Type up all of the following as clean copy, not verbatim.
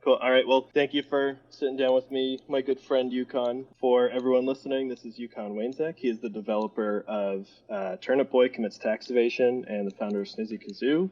Cool. All right. Well, thank you for sitting down with me, my good friend Yukon. For everyone listening, this is Yukon Wainczak. He is the developer of Turnip Boy Commits Tax Evasion and the founder of Snoozy Kazoo.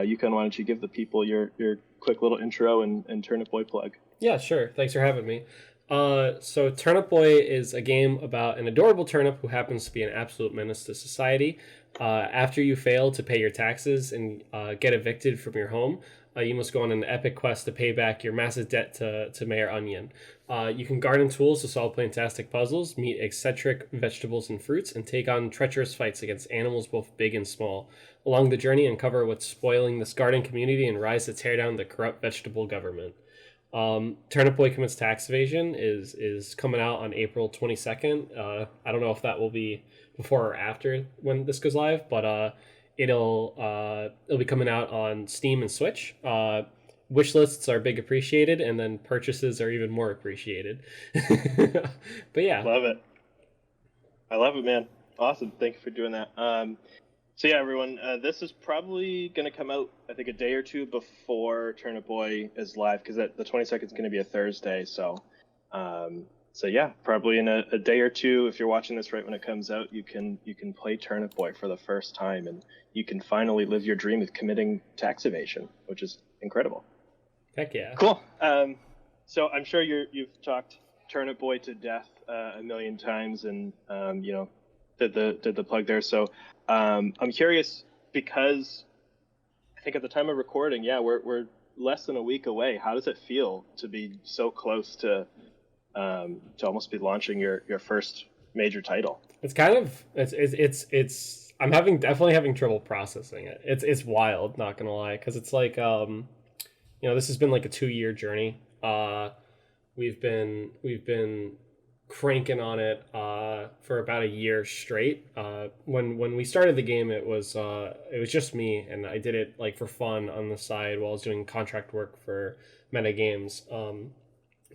Yukon, why don't you give the people your quick little intro and Turnip Boy plug? Yeah, sure. Thanks for having me. So Turnip Boy is a game about an adorable turnip who happens to be an absolute menace to society. After you fail to pay your taxes and get evicted from your home, you must go on an epic quest to pay back your massive debt to Mayor Onion. You can garden tools to solve fantastic puzzles, meet eccentric vegetables and fruits, and take on treacherous fights against animals both big and small. Along the journey, uncover what's spoiling this garden community and rise to tear down the corrupt vegetable government. Turnip Boy Commits Tax Evasion is coming out on April 22nd. I don't know if that will be before or after when this goes live, but it'll be coming out on Steam and Switch. Wish lists are big appreciated, and then purchases are even more appreciated. But yeah, Love it. I love it, man. Awesome. Thank you for doing that. So yeah, everyone, this is probably going to come out, I think, a day or two before Turnip Boy is live, because the 22nd is going to be a Thursday. So yeah, probably in a day or two, if you're watching this right when it comes out, you can play Turnip Boy for the first time, and you can finally live your dream of committing tax evasion, which is incredible. heck yeah. Cool. So I'm sure you've talked Turnip Boy to death a million times, and did the plug there. So I'm curious, because I think at the time of recording, we're less than a week away. How does it feel to be so close to almost be launching your first major title? It's kind of it's I'm definitely having trouble processing it. It's wild, not gonna lie, because it's like this has been like a 2-year journey. We've been cranking on it for about a year straight. When we started the game, it was just me, and I did it like for fun on the side while I was doing contract work for Meta Games.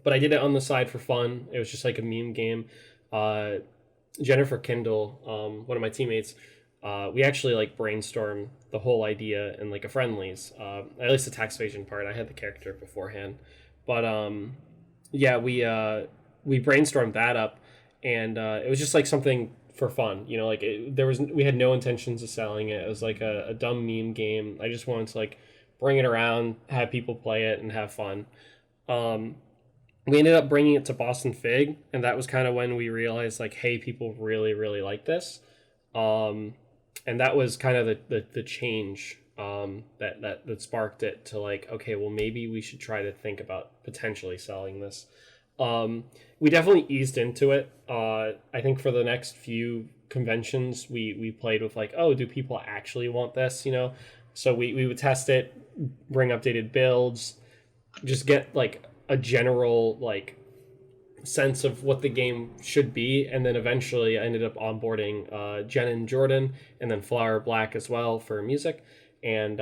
But I did it on the side for fun. It was just like a meme game. Jen Kindl, one of my teammates, we actually like brainstormed the whole idea in like a friendlies. At least the tax evasion part, I had the character beforehand, but we brainstormed that up, and it was just like something for fun. We had no intentions of selling it. It was like a dumb meme game. I just wanted to like bring it around, have people play it, and have fun. We ended up bringing it to Boston Fig, and that was kind of when we realized like, hey, people really, really like this. And that was kind of the change that sparked it to like, okay, well, maybe we should try to think about potentially selling this. We definitely eased into it. I think for the next few conventions, we played with like, oh, do people actually want this? So we would test it, bring updated builds, just get like a general like sense of what the game should be, and then eventually I ended up onboarding Jen and Jordan, and then Flower Black as well for music, and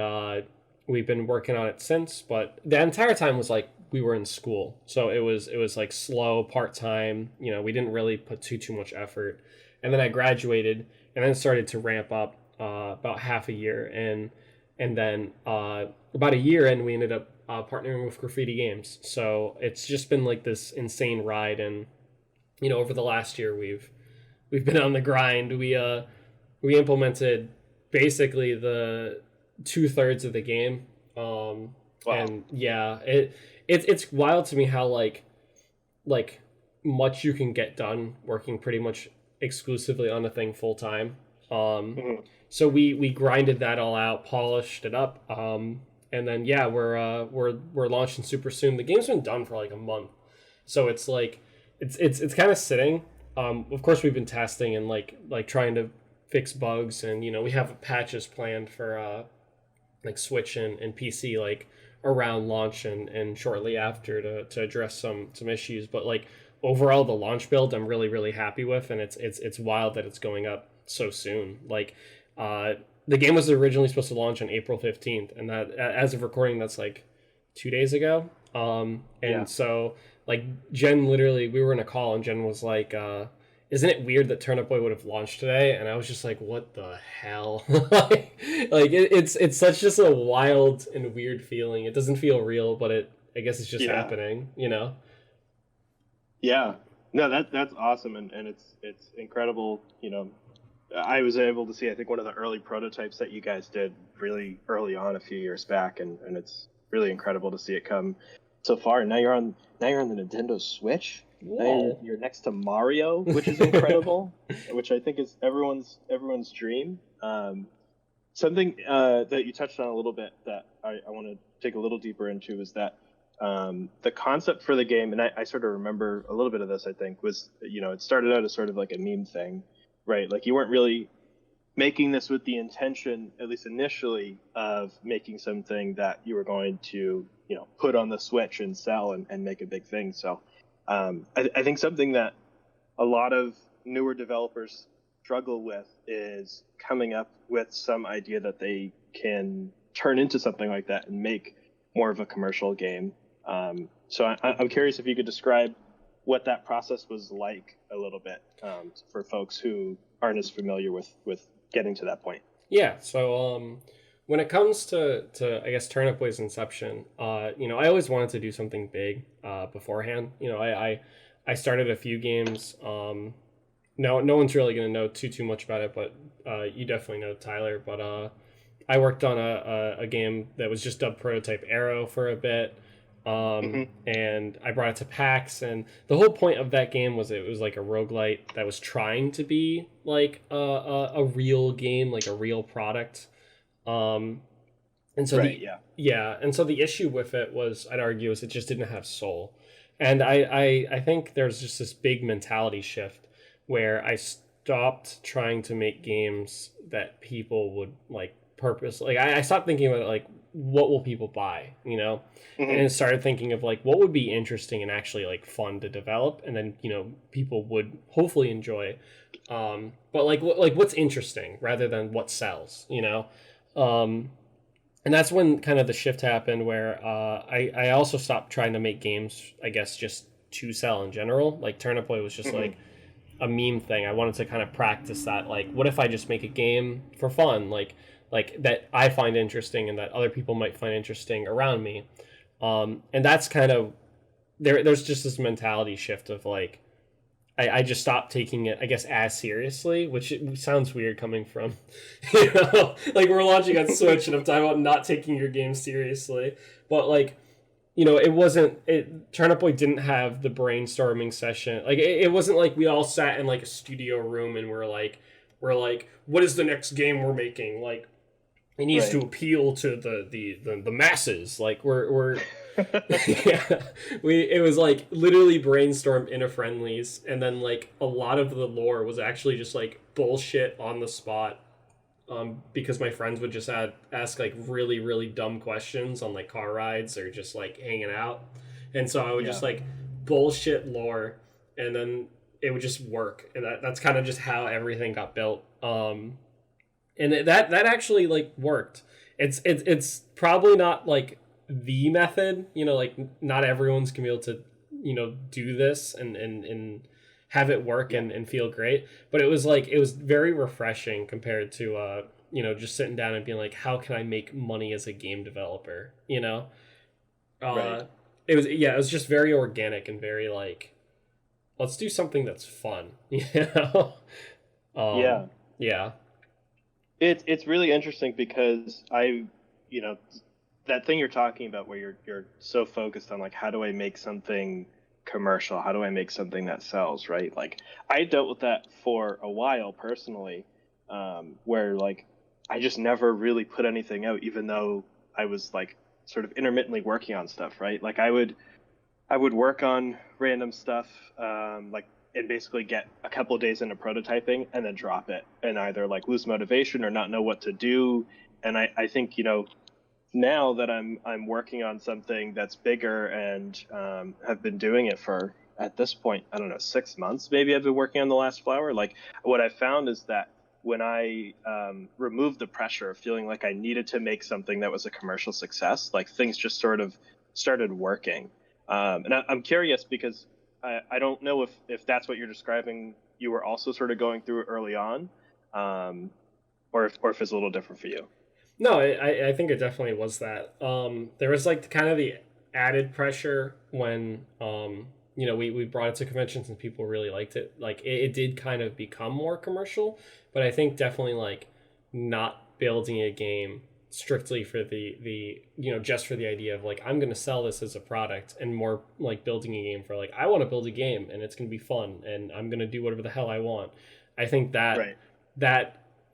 we've been working on it since. But the entire time was like we were in school, so it was like slow, part-time. We didn't really put too much effort, and then I graduated and then started to ramp up about half a year, and then about a year in, we ended up partnering with Graffiti Games. So it's just been like this insane ride, and over the last year we've been on the grind. We implemented basically the 2/3 of the game. Wow. And yeah, it's wild to me how like much you can get done working pretty much exclusively on a thing full time. So we grinded that all out, polished it up, and then we're launching super soon. The game's been done for like a month, so it's like it's kind of sitting. Of course, we've been testing and like trying to fix bugs, and we have patches planned for like Switch and PC like around launch and shortly after to address some issues. But like overall, the launch build I'm really, really happy with, and it's wild that it's going up so soon. Like the game was originally supposed to launch on April 15th, and that, as of recording, that's like 2 days ago. So like Jen, literally, we were in a call and Jen was like, isn't it weird that Turnip Boy would have launched today? And I was just like, what the hell? It's such just a wild and weird feeling. It doesn't feel real, but I guess it's just Yeah. happening, you know? Yeah. No, that's awesome, and it's incredible. You know, I was able to see, I think, one of the early prototypes that you guys did really early on a few years back, and it's really incredible to see it come so far. And now you're on the Nintendo Switch. Now Whoa. you're next to Mario, which is incredible, which I think is everyone's dream. Something that you touched on a little bit that I want to dig a little deeper into is that the concept for the game, and I sort of remember a little bit of this, I think, was, it started out as sort of like a meme thing, right? Like you weren't really making this with the intention, at least initially, of making something that you were going to, put on the Switch and sell and make a big thing. So I think something that a lot of newer developers struggle with is coming up with some idea that they can turn into something like that and make more of a commercial game. So I'm curious if you could describe what that process was like a little bit, for folks who aren't as familiar with getting to that point. Yeah, so when it comes to I guess Turnip Boy's inception, I always wanted to do something big beforehand. I started a few games. No one's really gonna know too much about it, but you definitely know Tyler. But I worked on a game that was just dubbed Prototype Arrow for a bit. And I brought it to PAX, and the whole point of that game was it was like a roguelite that was trying to be like a real game, like a real product. And so Right, yeah. and so the issue with it was, I'd argue, is it just didn't have soul. And I think there's just this big mentality shift where I stopped trying to make games that people would like purpose. Like I stopped thinking about it, like, what will people buy, and started thinking of like what would be interesting and actually like fun to develop, and then people would hopefully enjoy, but what's interesting rather than what sells, and that's when kind of the shift happened where I also stopped trying to make games, I guess, just to sell in general. Like Turnip Boy was just like a meme thing. I wanted to kind of practice that, like, what if I just make a game for fun, like that I find interesting and that other people might find interesting around me. And that's kind of there's just this mentality shift of like I just stopped taking it, I guess, as seriously, which sounds weird coming from like we're launching on Switch and I'm talking about not taking your game seriously, but like Turnip Boy didn't have the brainstorming session. Like it wasn't like we all sat in like a studio room and we're like what is the next game we're making, like it needs to appeal to the masses. Like we're it was like literally brainstormed in a friendlies, and then like a lot of the lore was actually just like bullshit on the spot, because my friends would just ask like really really dumb questions on like car rides or just like hanging out, and so I would just like bullshit lore, and then it would just work, and that's kind of just how everything got built. And that actually like worked. It's probably not like the method, like not everyone's gonna be able to do this and have it work and feel great, but it was very refreshing compared to just sitting down and being like, how can I make money as a game developer, Right. It was just very organic and very like, let's do something that's fun. Yeah. Yeah. It's really interesting because that thing you're talking about where you're so focused on like, how do I make something commercial? How do I make something that sells, right? Like I dealt with that for a while personally, where like I just never really put anything out, even though I was like sort of intermittently working on stuff, right? Like I would work on random stuff, like, and basically get a couple of days into prototyping and then drop it and either like lose motivation or not know what to do. And I think, now that I'm working on something that's bigger and have been doing it for, at this point, I don't know, 6 months, maybe I've been working on The Last Flower. Like what I found is that when I removed the pressure of feeling like I needed to make something that was a commercial success, like things just sort of started working. And I'm curious because I don't know if that's what you're describing, you were also sort of going through it early on, or if it's a little different for you. No, I think it definitely was that. There was like kind of the added pressure when we brought it to conventions and people really liked it. Like it did kind of become more commercial, but I think definitely like not building a game strictly for the just for the idea of like I'm going to sell this as a product, and more like building a game for like I want to build a game and it's going to be fun and I'm going to do whatever the hell I want. I think that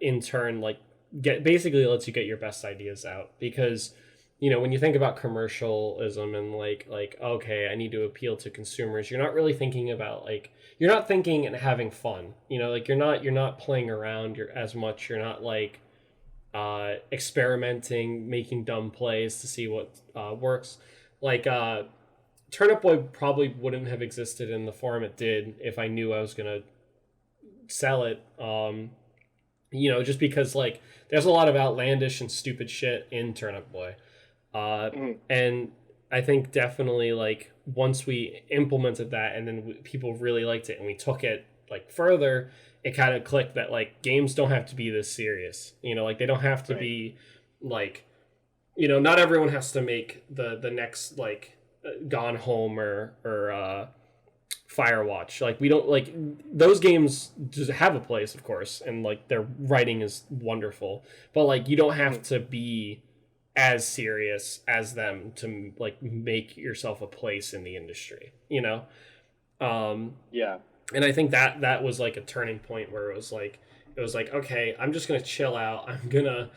in turn like basically lets you get your best ideas out, because when you think about commercialism and like okay, I need to appeal to consumers, you're not really thinking about like you're not thinking and having fun. Like you're not playing around as much. You're not like experimenting, making dumb plays to see what works. Like Turnip Boy probably wouldn't have existed in the form it did if I knew I was gonna sell it. Just because like there's a lot of outlandish and stupid shit in Turnip Boy. And I think definitely like once we implemented that and then people really liked it and we took it like further, it kind of clicked that like games don't have to be this serious. Like they don't have to be like, not everyone has to make the next like Gone Home or Firewatch. Like we don't like those games just have a place, of course, and like their writing is wonderful, but like you don't have to be as serious as them to like make yourself a place in the industry. Yeah. And I think that was like a turning point where it was like okay, I'm just gonna chill out, I'm gonna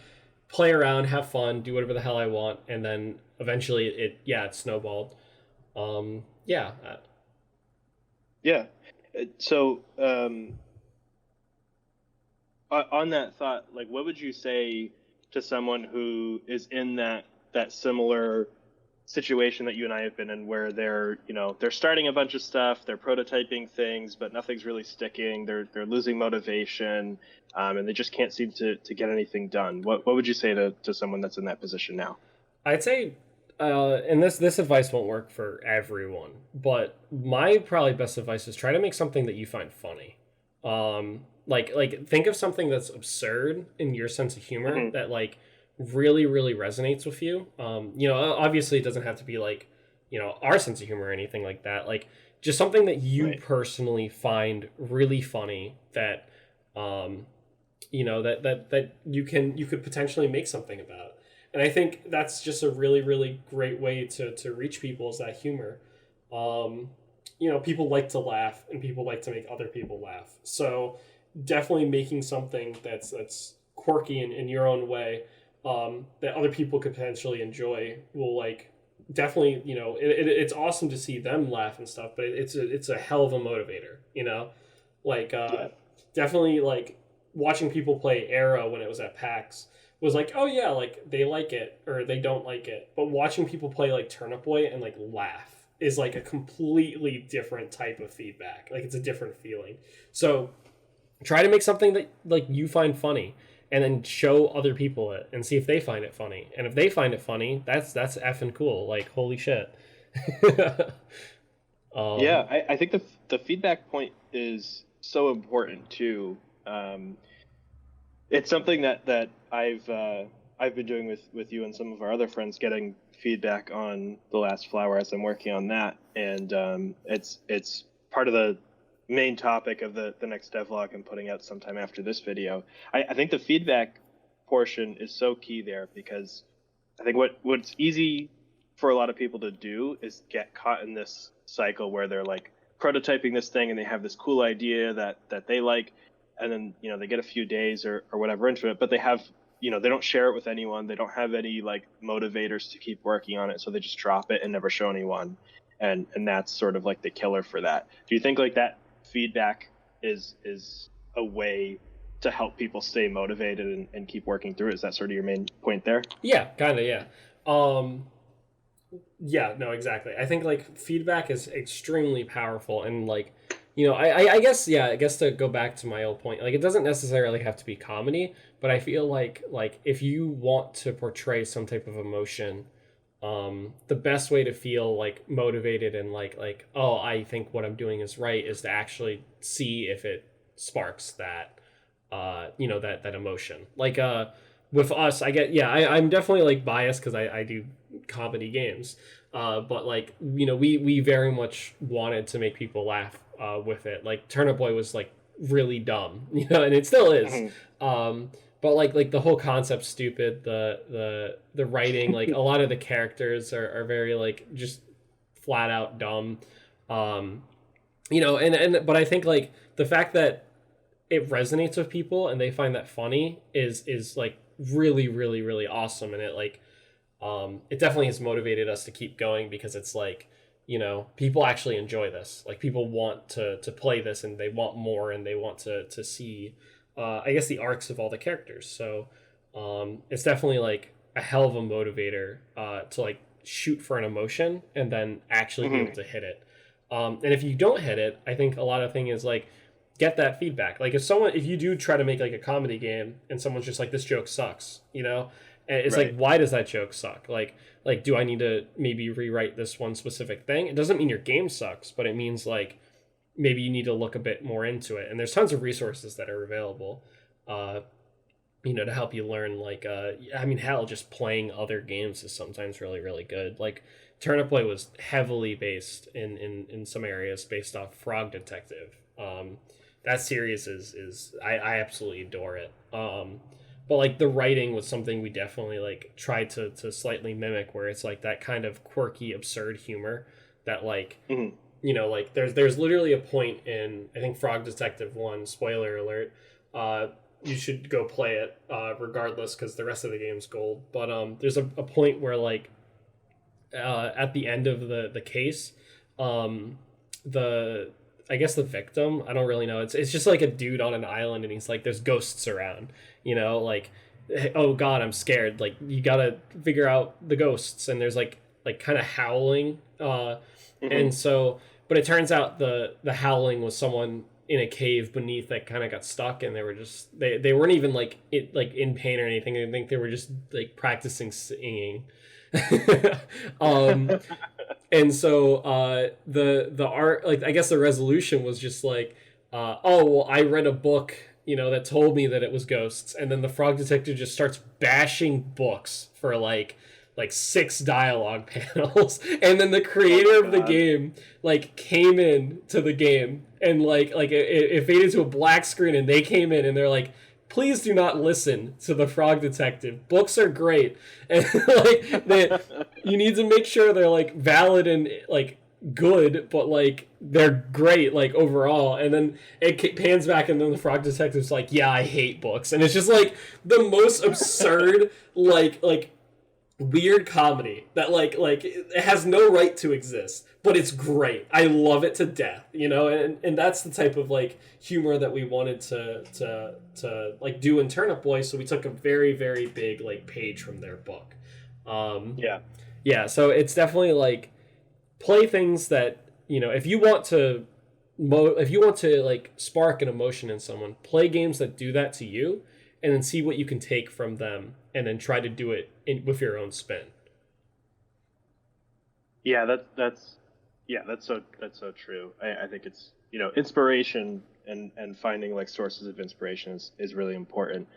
play around, have fun, do whatever the hell I want, and then eventually it snowballed. Yeah. So on that thought, like what would you say to someone who is in that similar situation that you and I have been in, where they're starting a bunch of stuff, they're prototyping things, but nothing's really sticking, they're losing motivation, and they just can't seem to get anything done? What would you say to someone that's in that position now? I'd say and this advice won't work for everyone, but my probably best advice is try to make something that you find funny. Like think of something that's absurd in your sense of humor that like really really resonates with you. Obviously it doesn't have to be like our sense of humor or anything like that. Like just something that you personally find really funny that that you could potentially make something about. And I think that's just a really really great way to reach people, is that humor. People like to laugh and people like to make other people laugh. So definitely making something that's quirky in your own way, that other people could potentially enjoy will like definitely, it's awesome to see them laugh and stuff, but it's a hell of a motivator, definitely like watching people play Arrow when it was at PAX was like, oh yeah, like they like it or they don't like it. But watching people play like Turnip Boy and like laugh is like a completely different type of feedback. Like it's a different feeling. So try to make something that like you find funny, and then show other people it and see if they find it funny. And if they find it funny, that's effing cool. Like holy shit. I think the feedback point is so important too. It's something that I've been doing with you and some of our other friends, getting feedback on The Last Flower as I'm working on that, and it's part of the main topic of the next devlog I'm putting out sometime after this video. I think the feedback portion is so key there, because I think what's easy for a lot of people to do is get caught in this cycle where they're like prototyping this thing and they have this cool idea that they like, and then they get a few days or whatever into it, but they have they don't share it with anyone, they don't have any like motivators to keep working on it, so they just drop it and never show anyone, and that's sort of like the killer for that. Do you think like that feedback is a way to help people stay motivated and keep working through it? Is that sort of your main point there? Yeah, kind of, yeah. Yeah, no, exactly. I think like feedback is extremely powerful, and like I guess to go back to my old point, like it doesn't necessarily have to be comedy, but I feel like if you want to portray some type of emotion, the best way to feel like motivated and like oh, I think what I'm doing is right, is to actually see if it sparks that that emotion. Like with us, I'm definitely like biased because I do comedy games, but like we very much wanted to make people laugh with it. Like Turnip Boy was like really dumb, and it still is. But like the whole concept's stupid. The writing, like a lot of the characters are very like just flat out dumb. But I think like the fact that it resonates with people and they find that funny is like really really really awesome, and it definitely has motivated us to keep going because it's like people actually enjoy this. Like people want to play this and they want more and they want to see I guess the arcs of all the characters. So it's definitely like a hell of a motivator to like shoot for an emotion and then actually be able to hit it. And if you don't hit it, I think a lot of thing is like get that feedback. Like if you do try to make like a comedy game and someone's just like, this joke sucks, and it's right. Like, why does that joke suck? Like do I need to maybe rewrite this one specific thing? It doesn't mean your game sucks, but it means like maybe you need to look a bit more into it. And there's tons of resources that are available, to help you learn. Like, hell, just playing other games is sometimes really, really good. Like Turnip Boy was heavily based in some areas based off Frog Detective. That series is I absolutely adore it. But like the writing was something we definitely like tried to slightly mimic, where it's like that kind of quirky, absurd humor that like, like there's literally a point in, I think Frog Detective 1, spoiler alert, you should go play it regardless because the rest of the game's gold. But there's a point where like at the end of the case, I guess the victim, I don't really know. It's just like a dude on an island and he's like, there's ghosts around, like, oh God, I'm scared. Like you gotta figure out the ghosts, and there's like kind of howling. And so, but it turns out the howling was someone in a cave beneath that kind of got stuck, and they were just, they weren't even like in pain or anything. I think they were just like practicing singing. And so the art, like I guess the resolution was just like, oh well, I read a book, that told me that it was ghosts, and then the Frog Detective just starts bashing books for like 6 dialogue panels, and then the creator of the game like came in to the game and like it faded to a black screen, and they came in and they're like, please do not listen to the Frog Detective. Books are great, and you need to make sure they're like valid and like good, but like they're great like overall. And then it pans back, and then the Frog Detective's like, yeah, I hate books, and it's just like the most absurd like weird comedy that like it has no right to exist, but it's great. I love it to death, and that's the type of like humor that we wanted to like do in Turnip Boy. So we took a very, very big like page from their book. So it's definitely like play things that, if you want to like spark an emotion in someone, play games that do that to you, and then see what you can take from them, and then try to do it with your own spin. Yeah, that's so true. I think it's, inspiration and finding like sources of inspiration is really important.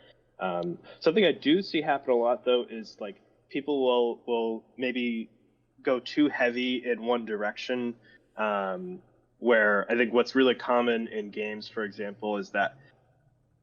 Something I do see happen a lot though is like people will maybe go too heavy in one direction, where I think what's really common in games, for example, is that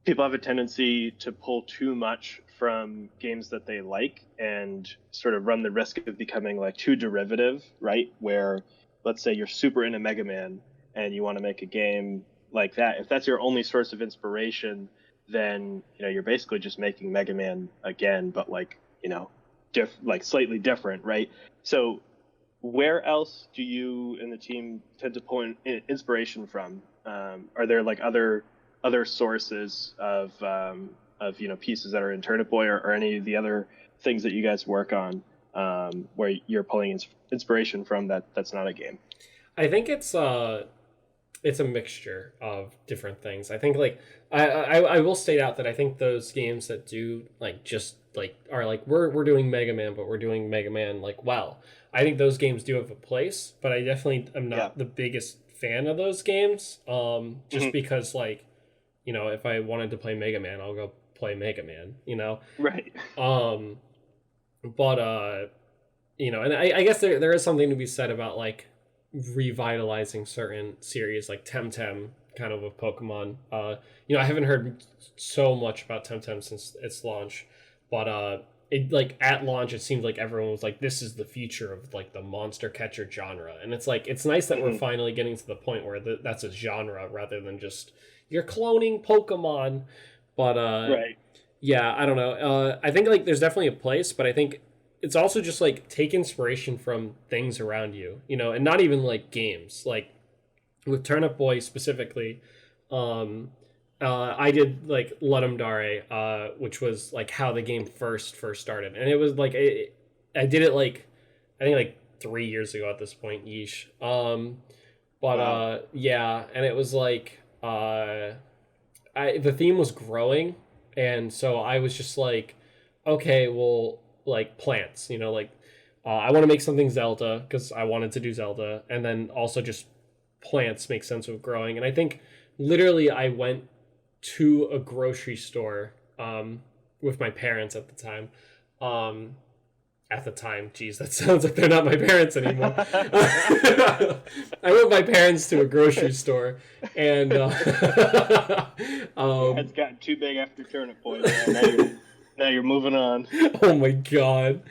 people have a tendency to pull too much from games that they like and sort of run the risk of becoming like too derivative, right? Where let's say you're super into Mega Man and you want to make a game like that. If that's your only source of inspiration, then, you're basically just making Mega Man again, but like, slightly different, right? So where else do you and the team tend to pull inspiration from? Are there like other sources of pieces that are in Turnip Boy, or any of the other things that you guys work on, where you're pulling inspiration from that's not a game? I think it's a mixture of different things. I think like I will state out that I think those games that do like just like are like we're doing Mega Man, but we're doing Mega Man like well. I think those games do have a place, but I definitely am not the biggest fan of those games. Just because like, if I wanted to play Mega Man, I'll go play Mega Man, Right. But and I guess there is something to be said about like revitalizing certain series like Temtem, kind of with Pokemon. I haven't heard so much about Temtem since its launch, but it like at launch it seemed like everyone was like, this is the future of like the monster catcher genre, and it's like it's nice that we're finally getting to the point where that's a genre rather than just you're cloning Pokemon. But Right. yeah, I don't know. I think like there's definitely a place, but I think it's also just like take inspiration from things around you, and not even like games. Like with Turnip Boy specifically, I did like Ludum Dare, which was like how the game first started, and it was like I did it like I think like 3 years ago at this point. Yeesh. But Wow. yeah, and it was like the theme was growing, and so I was just like, okay, well, like plants, like I want to make something Zelda because I wanted to do Zelda, and then also just plants make sense of growing. And I think literally I went to a grocery store with my parents at the time. Geez, that sounds like they're not my parents anymore. I went with my parents to a grocery store, and It's gotten too big after Turnip Boy. Man. Now you're moving on. oh my god.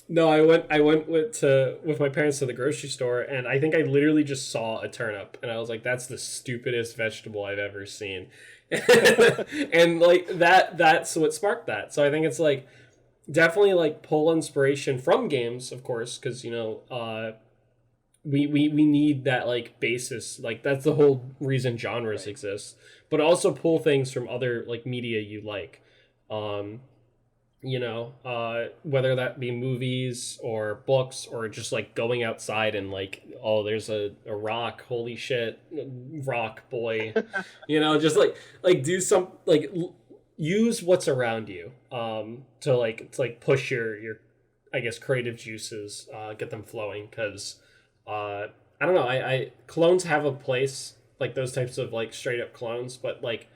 No, I went with my parents to the grocery store, and I think I literally just saw a turnip, and I was like, that's the stupidest vegetable I've ever seen. And like that's what sparked that. So I think it's like definitely like pull inspiration from games, of course, because we need that like basis. Like that's the whole reason genres exist. But also pull things from other like media you like. Whether that be movies or books or just like going outside and like, oh, there's a rock, holy shit, rock boy, just like do some like use what's around you to push your I guess creative juices, get them flowing, because I don't know, I clones have a place, like those types of like straight up clones, but like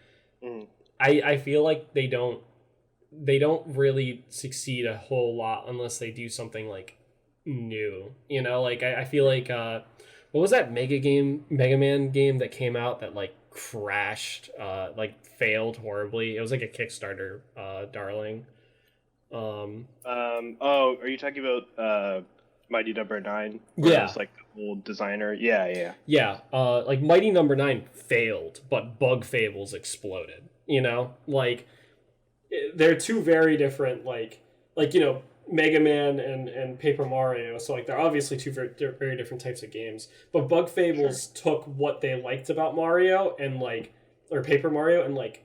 I feel like they don't really succeed a whole lot unless they do something like new. Like I feel like what was that Mega Man game that came out that like crashed, like failed horribly? It was like a Kickstarter darling. Oh, are you talking about Mighty Number 9? Where it Yeah. was like the old designer? Yeah. Yeah, like Mighty Number 9 failed, but Bug Fables exploded. Like they're two very different Mega Man and Paper Mario, so like they're obviously two very different types of games, but Bug Fables took what they liked about Mario or Paper Mario and like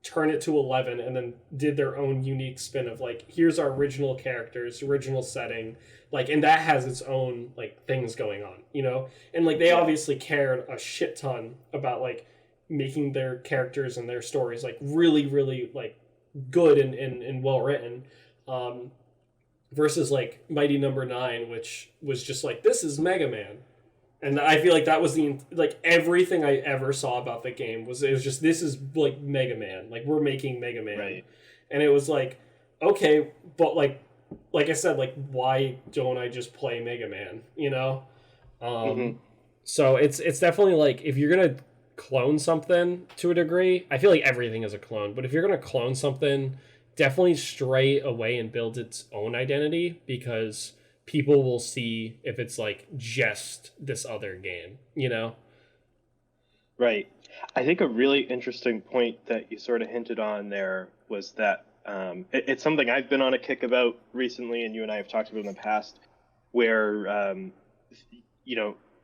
turn it to 11 and then did their own unique spin of like, here's our original characters, original setting, like, and that has its own like things going on, and like they obviously cared a shit ton about like making their characters and their stories like really really like good and well written, versus like Mighty Number 9, which was just like, this is Mega Man. And I feel like that was like everything I ever saw about the game was just, this is like Mega Man, like we're making Mega Man. Right. And it was like, okay, but like I said, like why don't I just play Mega Man, so it's definitely like, if you're gonna clone something to a degree, I feel like everything is a clone, but if you're going to clone something, definitely stray away and build its own identity, because people will see if it's like just this other game, Right. I think a really interesting point that you sort of hinted on there was that it's something I've been on a kick about recently, and you and I have talked about in the past, where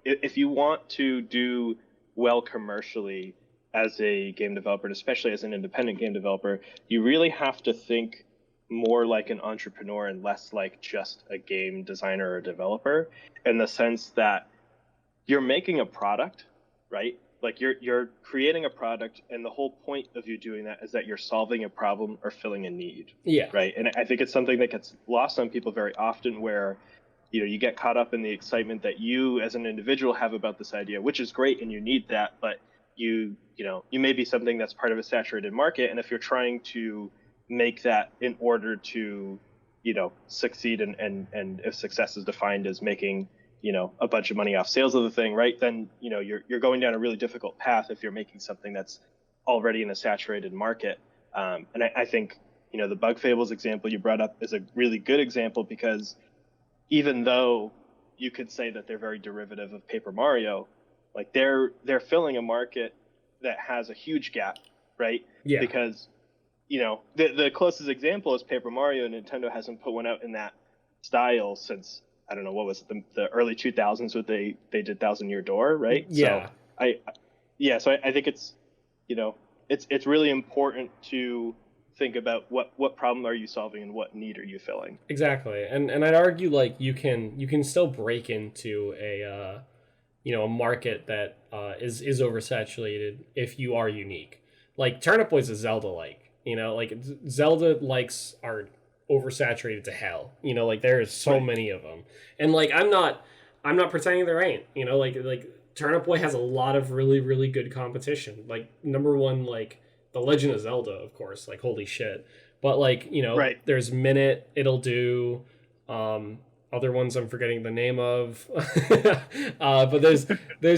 if you want to do well commercially as a game developer, and especially as an independent game developer, you really have to think more like an entrepreneur and less like just a game designer or developer, in the sense that you're making a product, right? Like you're creating a product, and the whole point of you doing that is that you're solving a problem or filling a need. Yeah. Right. And I think it's something that gets lost on people very often, where you get caught up in the excitement that you as an individual have about this idea, which is great and you need that, but you may be something that's part of a saturated market, and if you're trying to make that in order to succeed, and if success is defined as making a bunch of money off sales of the thing, right, then you're going down a really difficult path if you're making something that's already in a saturated market. And I think the Bug Fables example you brought up is a really good example, because even though you could say that they're very derivative of Paper Mario, like they're filling a market that has a huge gap, right? Yeah. Because the closest example is Paper Mario. Nintendo hasn't put one out in that style since, I don't know, what was it, the early 2000s when they did Thousand Year Door, right? Yeah. So I think it's it's really important to think about what problem are you solving and what need are you filling. Exactly. And I'd argue like you can still break into a market that is oversaturated if you are unique. Like Turnip Boy's a Zelda-like. Like Zelda likes are oversaturated to hell. Like there's so many of them, and like I'm not pretending there ain't. Like Turnip Boy has a lot of really, really good competition. Like number one, like The Legend of Zelda, of course. Like holy shit. But like there's Minute, It'll Do, other ones I'm forgetting the name of. But there's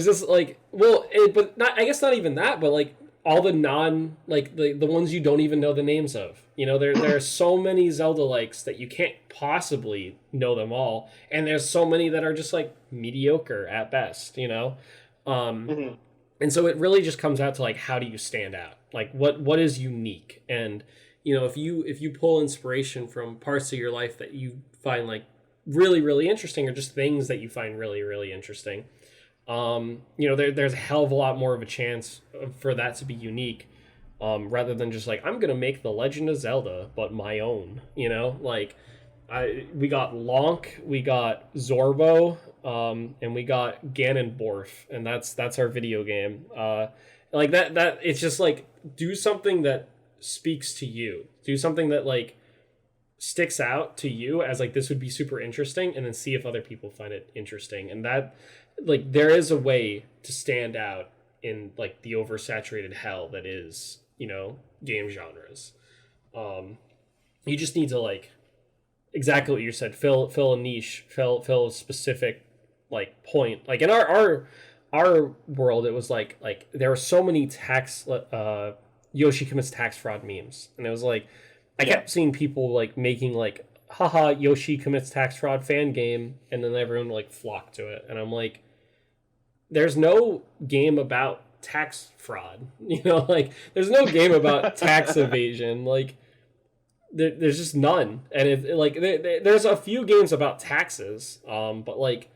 this like but not, I guess not even that, but like all the the ones you don't even know the names of. There are so many Zelda likes that you can't possibly know them all, and there's so many that are just like mediocre at best. And so it really just comes out to like, how do you stand out? Like what is unique? And if you pull inspiration from parts of your life that you find like really, really interesting, or just things that you find really, really interesting, there's a hell of a lot more of a chance for that to be unique, rather than just like, I'm gonna make The Legend of Zelda but my own. We got Lonk, we got Zorbo, and we got Ganondorf, and that's our video game. Like that it's just like, do something that speaks to you, do something that like sticks out to you as like, this would be super interesting, and then see if other people find it interesting. And that, like, there is a way to stand out in like the oversaturated hell that is game genres. You just need to like, exactly what you said, fill a niche, fill a specific like point. Like in our world, it was like there were so many Yoshi commits tax fraud memes, and it was like I kept seeing people like making like, haha, Yoshi commits tax fraud fan game, and then everyone like flocked to it, and I'm like, there's no game about tax fraud, like there's no game about tax evasion, like there's just none. And there's a few games about taxes, but like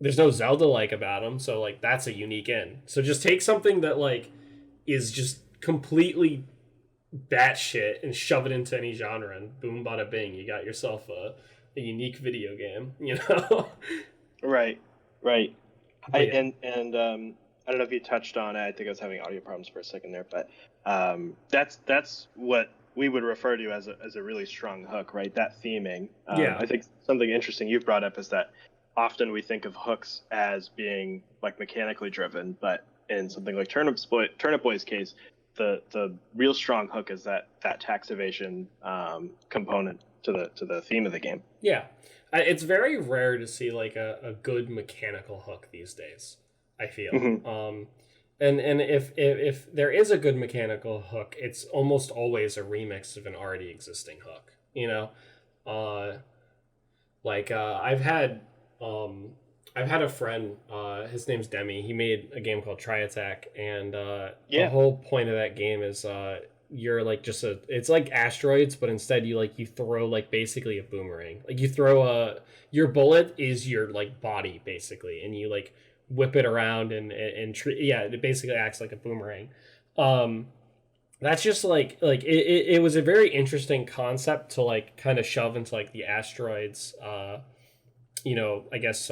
there's no Zelda like about them, so like that's a unique end. So just take something that like is just completely batshit and shove it into any genre, and boom, bada bing, you got yourself a unique video game. Right. Yeah. I don't know if you touched on it. I think I was having audio problems for a second there, but that's what we would refer to as a really strong hook, right? That theming. I think something interesting you've brought up is that often we think of hooks as being like mechanically driven, but in something like Turnip Boy's case, the real strong hook is that tax evasion component to the theme of the game. Yeah, it's very rare to see like a good mechanical hook these days, I feel. Mm-hmm. And if there is a good mechanical hook, it's almost always a remix of an already existing hook. I've had a friend, his name's Demi. He made a game called Try Attack, and the whole point of that game is you're like it's like Asteroids, but instead you throw like basically a boomerang. Like you throw your bullet is your like body basically, and you like whip it around and it basically acts like a boomerang. That's just like it was a very interesting concept to like kind of shove into like the Asteroids I guess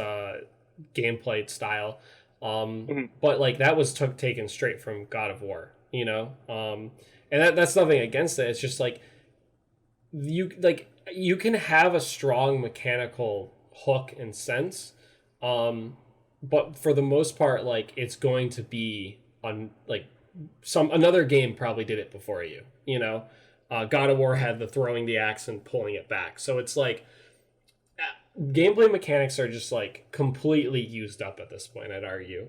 gameplay style, but like that was taken straight from God of War, and that's nothing against it. It's just like you can have a strong mechanical hook and sense, but for the most part, like it's going to be on like another game probably did it before you. You know, God of War had the throwing the axe and pulling it back. So it's like gameplay mechanics are just like completely used up at this point, I'd argue.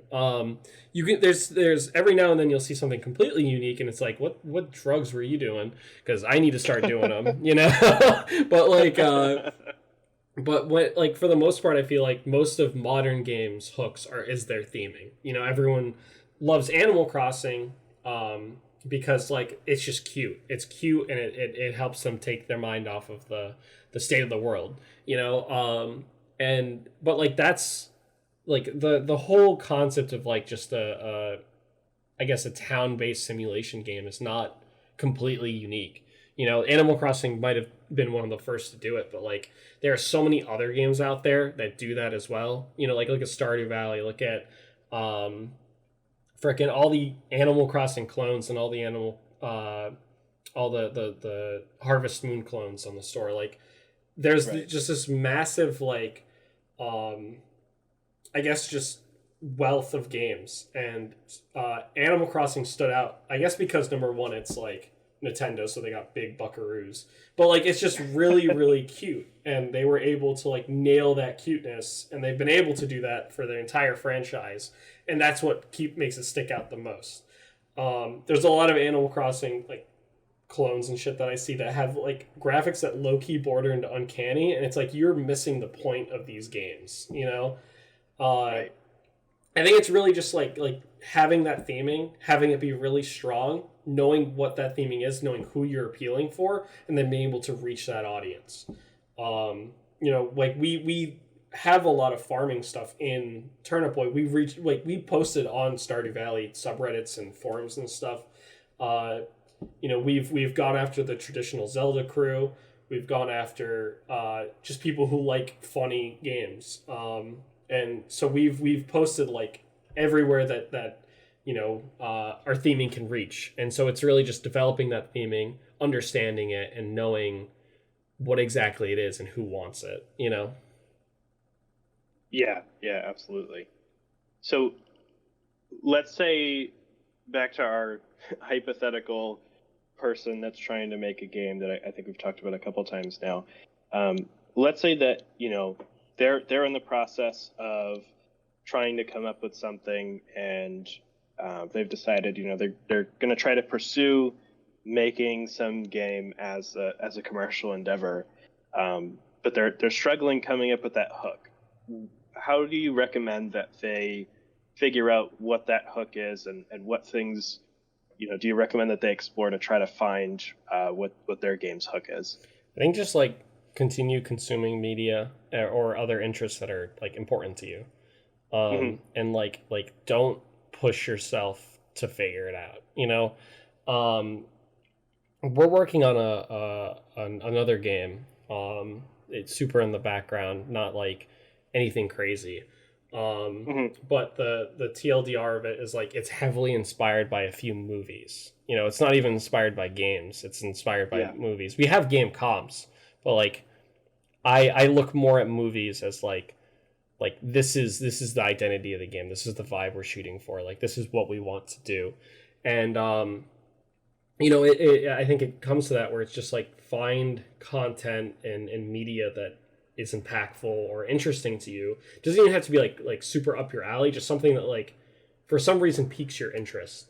You can there's every now and then you'll see something completely unique, and it's like, what drugs were you doing? Because I need to start doing them, you know. But like, but what, like, for the most part, I feel like most of modern games hooks is their theming. You know, everyone loves Animal Crossing. Because like it's just cute. It's cute, and it helps them take their mind off of the state of the world, you know. But like that's like the whole concept of like just I guess a town-based simulation game is not completely unique. You know, Animal Crossing might have been one of the first to do it, but like there are so many other games out there that do that as well. You know, like look at Stardew Valley, look at freaking all the Animal Crossing clones and all the all the Harvest Moon clones on the store. Like there's just this massive like I guess just wealth of games, and Animal Crossing stood out, I guess because number one, it's like Nintendo, so they got big buckaroos, but like it's just really really cute, and they were able to like nail that cuteness, and they've been able to do that for their entire franchise, and that's what makes it stick out the most. There's a lot of Animal Crossing like clones and shit that I see that have like graphics that low-key border into uncanny, and it's like you're missing the point of these games, you know. I think it's really just like having that theming, having it be really strong, knowing what that theming is, knowing who you're appealing for, and then being able to reach that audience. You know, like we have a lot of farming stuff in Turnip Boy. We posted on Stardew Valley subreddits and forums and stuff. You know, we've gone after the traditional Zelda crew. We've gone after just people who like funny games. And so we've posted like everywhere that you know our theming can reach, and so it's really just developing that theming, understanding it, and knowing what exactly it is and who wants it, you know. Yeah, absolutely. So let's say, back to our hypothetical person that's trying to make a game that I think we've talked about a couple times now. Let's say that, you know, they're in the process of trying to come up with something, and they've decided, you know, they're going to try to pursue making some game as a commercial endeavor, but they're struggling coming up with that hook. How do you recommend that they figure out what that hook is, and what things, you know, do you recommend that they explore to try to find what their game's hook is? I think just like continue consuming media or other interests that are like important to you, and like don't push yourself to figure it out, you know. We're working on another game. It's super in the background, not like anything crazy. But the TLDR of it is like it's heavily inspired by a few movies. You know, it's not even inspired by games. It's inspired by movies. We have game comps, but like I look more at movies as like this is the identity of the game. This is the vibe we're shooting for. Like this is what we want to do. And you know, I think it comes to that where it's just like find content and media that is impactful or interesting to you. It doesn't even have to be like super up your alley, just something that like for some reason piques your interest.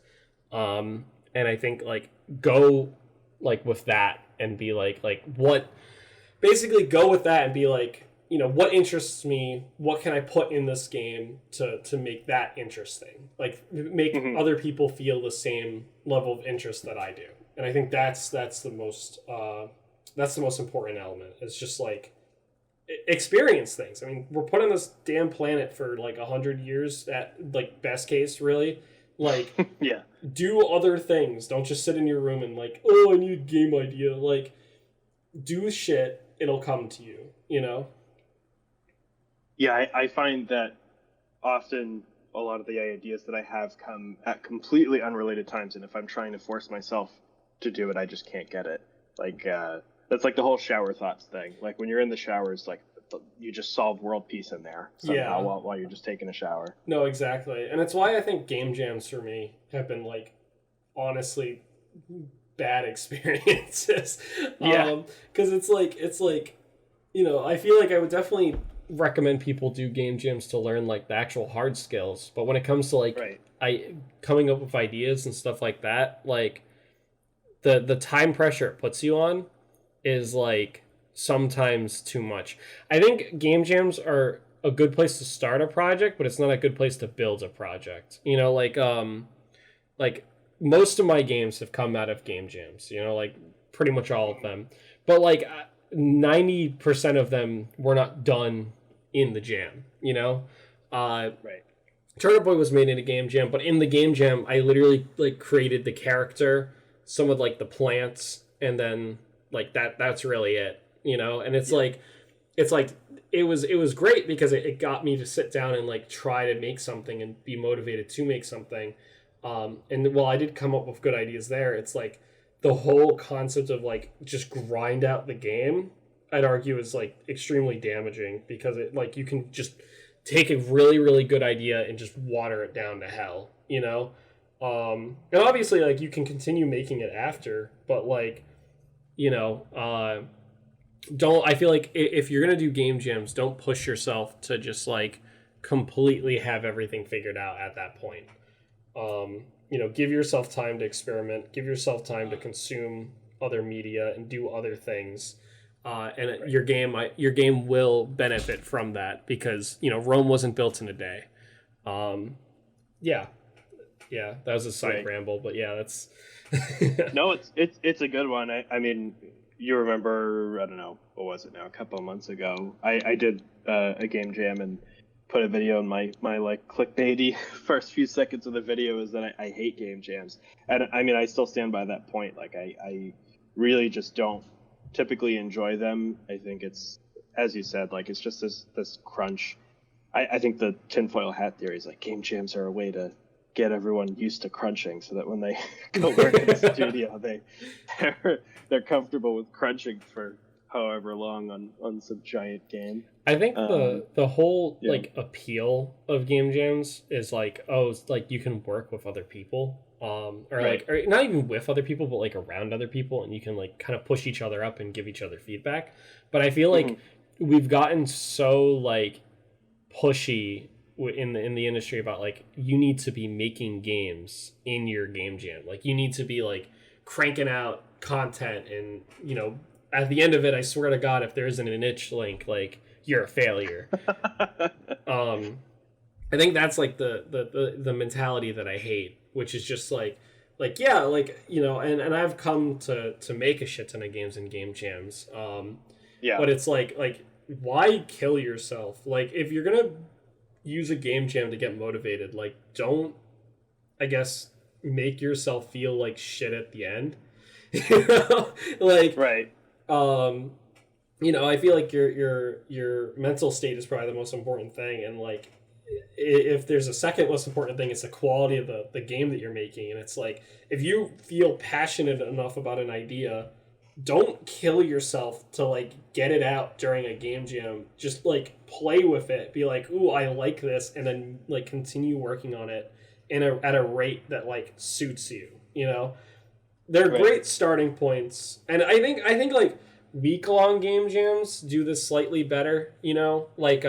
And I think like go like with that and be like what, basically go with that and be like, you know, what interests me, what can I put in this game to make that interesting, like make other people feel the same level of interest that I do. And I think that's the most important element. It's just like experience things. I mean, we're put on this damn planet for like 100 years at like best case, really. Like do other things. Don't just sit in your room and like, oh, I need a game idea. Like do shit, it'll come to you, you know. Yeah, I find that often a lot of the ideas that I have come at completely unrelated times, and if I'm trying to force myself to do it, I just can't get it. Like that's like the whole shower thoughts thing. Like when you're in the shower, it's like you just solved world peace in there somehow Yeah. while you're just taking a shower. No, exactly. And it's why I think game jams for me have been like honestly bad experiences. Yeah. Because it's like I feel like I would definitely recommend people do game jams to learn like the actual hard skills. But when it comes to like Right. coming up with ideas and stuff like that, like the time pressure it puts you on is like sometimes too much. I think game jams are a good place to start a project, but it's not a good place to build a project. Like most of my games have come out of game jams, like pretty much all of them. But like 90% of them were not done in the jam, Right. Turnip Boy was made in a game jam, but in the game jam I literally like created the character, some of like the plants, and then like that's really it, and it's like it was great because it got me to sit down and like try to make something and be motivated to make something. And while I did come up with good ideas there, it's like the whole concept of like just grind out the game, I'd argue, is like extremely damaging, because it like you can just take a really, really good idea and just water it down to hell, and obviously like you can continue making it after, but like, don't, I feel like if you're going to do game jams, don't push yourself to just like completely have everything figured out at that point. Give yourself time to experiment, give yourself time to consume other media and do other things. And right. your game will benefit from that, because, Rome wasn't built in a day. Yeah, that was a side ramble, but yeah, that's No, it's a good one. I mean, you remember, I don't know, what was it now, a couple of months ago, I did a game jam and put a video in my like clickbaity first few seconds of the video is that I hate game jams. And I mean, I still stand by that point. Like I really just don't typically enjoy them. I think it's, as you said, like it's just this crunch. I think the tinfoil hat theory is like game jams are a way to get everyone used to crunching, so that when they go work in the studio, they're comfortable with crunching for however long on some giant game. I think the whole like appeal of game jams is like, it's like you can work with other people, or right. like, or not even with other people, but like around other people, and you can like kind of push each other up and give each other feedback. But I feel like we've gotten so like pushy in the industry about like, you need to be making games in your game jam, like you need to be like cranking out content, and at the end of it, I swear to God, if there isn't an itch link, like you're a failure. I think that's like the mentality that I hate, which is just like yeah, like and I've come to make a shit ton of games and game jams. But it's like why kill yourself? Like if you're gonna use a game jam to get motivated, like don't, I guess, make yourself feel like shit at the end. Like right. I feel like your mental state is probably the most important thing, and like if there's a second most important thing, it's the quality of the game that you're making. And it's like, if you feel passionate enough about an idea, don't kill yourself to like get it out during a game jam. Just like play with it, be like, ooh, I like this, and then like continue working on it at a rate that like suits you. They're great starting points, and I think like week-long game jams do this slightly better. Like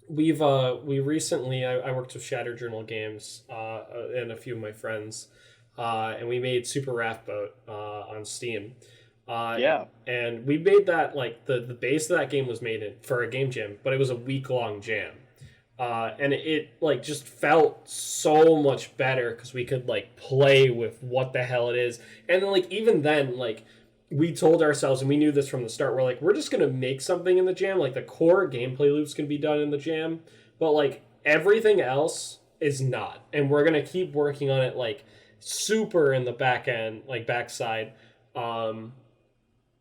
we recently, I worked with Shatter Journal Games and a few of my friends, and we made Super Raft Boat on Steam. And we made that, like the base of that game was made for a game jam, but it was a week-long jam. And it like just felt so much better because we could like play with what the hell it is. And then like even then, like we told ourselves, and we knew this from the start, we're like, we're just gonna make something in the jam. Like the core gameplay loop's gonna be done in the jam, but like everything else is not. And we're gonna keep working on it like super in the back end, like backside. We're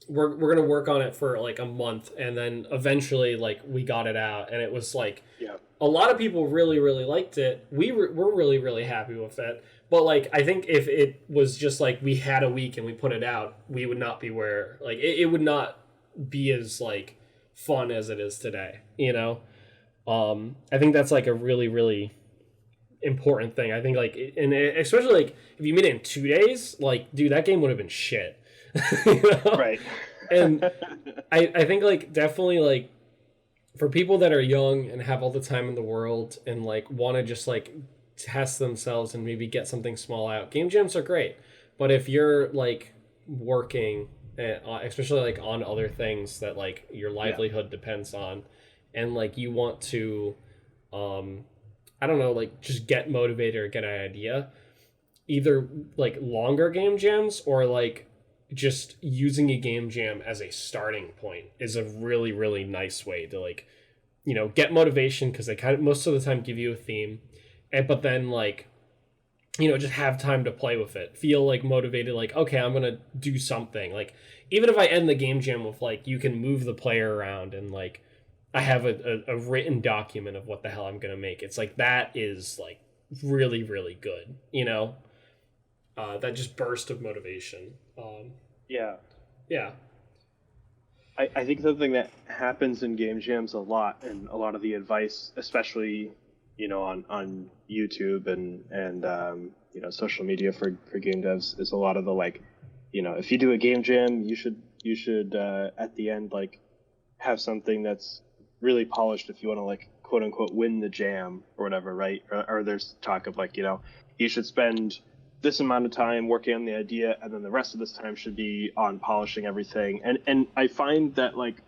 gonna work on it for like a month, and then eventually like we got it out, and it was like a lot of people really, really liked it. We're really, really happy with it. But like I think if it was just like we had a week and we put it out, we would not be where like it would not be as like fun as it is today, you know? I think that's like a really, really important thing. I think like, and especially like if you made it in 2 days, like, dude, that game would have been shit. You know? Right. And I think like definitely like for people that are young and have all the time in the world and like want to just like test themselves and maybe get something small out, game jams are great. But if you're like working, especially like on other things that like your livelihood depends on, and like you want to, I don't know, like just get motivated or get an idea, either like longer game jams or like just using a game jam as a starting point is a really, really nice way to like, you know, get motivation, because they kind of most of the time give you a theme, and but then like, you know, just have time to play with it, feel like motivated, like, okay, I'm gonna do something. Like even if I end the game jam with like you can move the player around and like I have a written document of what the hell I'm gonna make, it's like that is like really, really good, you know. That just burst of motivation. Yeah. Yeah. I think something that happens in game jams a lot, and a lot of the advice, especially, you know, on YouTube and you know, social media for game devs, is a lot of the like, you know, if you do a game jam, you should at the end like have something that's really polished if you want to like quote unquote win the jam or whatever, right? Or there's talk of like, you know, you should spend this amount of time working on the idea, and then the rest of this time should be on polishing everything. And I find that like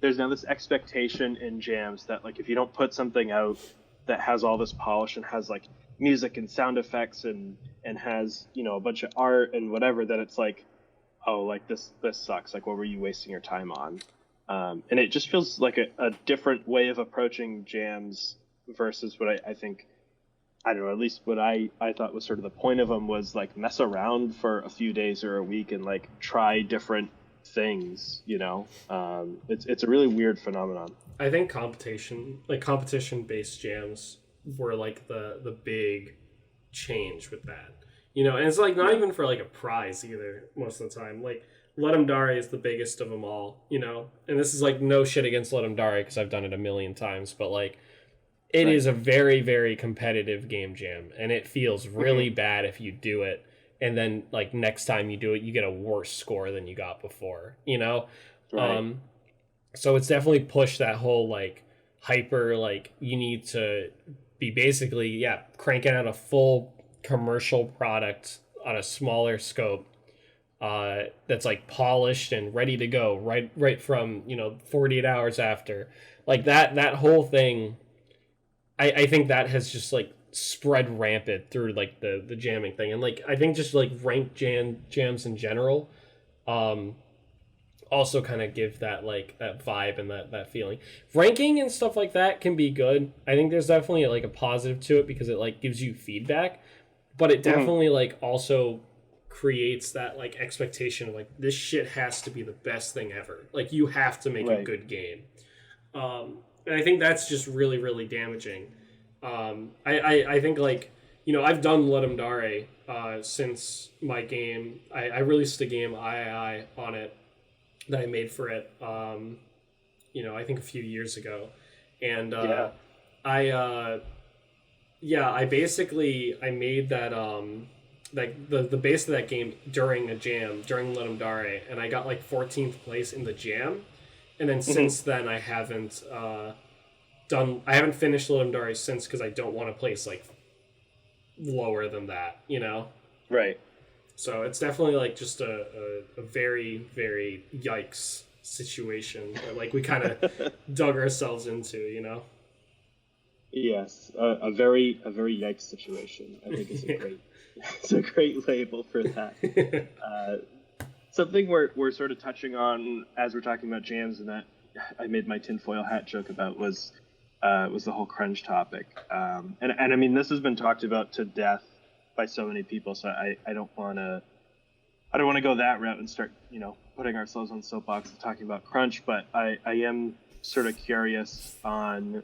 there's now this expectation in jams that like if you don't put something out that has all this polish and has like music and sound effects and has, you know, a bunch of art and whatever, that it's like, oh, like this sucks, like what were you wasting your time on? And it just feels like a different way of approaching jams versus what I think, I don't know, at least what I thought was sort of the point of them was like mess around for a few days or a week and like try different things, you know. It's a really weird phenomenon. I think competition based jams were like the big change with that, you know. And it's like not even for like a prize either most of the time. Like Let 'em Dare is the biggest of them all, you know. And this is like no shit against Let 'em Dare because I've done it a million times, but like it is a very, very competitive game jam, and it feels really bad if you do it and then like next time you do it you get a worse score than you got before, you know. Right. So it's definitely pushed that whole like hyper, like you need to be basically cranking out a full commercial product on a smaller scope, that's like polished and ready to go right from, you know, 48 hours after, like that whole thing. I think that has just like spread rampant through like the jamming thing, and like I think just like ranked jams in general also kind of give that like that vibe and that feeling. Ranking and stuff like that can be good. I think there's definitely like a positive to it because it like gives you feedback, but it definitely like also creates that like expectation of like this shit has to be the best thing ever. Like you have to make a good game. And I think that's just really, really damaging. I think like, you know, I've done Let 'em Dare since my game. I released a game III on it that I made for it. You know, I think a few years ago, and I basically I made that like the base of that game during a jam during Let 'em Dare, and I got like 14th place in the jam. And then since then, I haven't finished Let 'em Dare since, because I don't want to place like lower than that, you know? Right. So it's definitely like just a very, very yikes situation that like we kind of dug ourselves into, you know? Yes, a very yikes situation. I think it's a great it's a great label for that. Something we're sort of touching on as we're talking about jams, and that I made my tinfoil hat joke about was the whole crunch topic. And I mean, this has been talked about to death by so many people, so I don't want to go that route and start, you know, putting ourselves on soapbox and talking about crunch. But I am sort of curious on,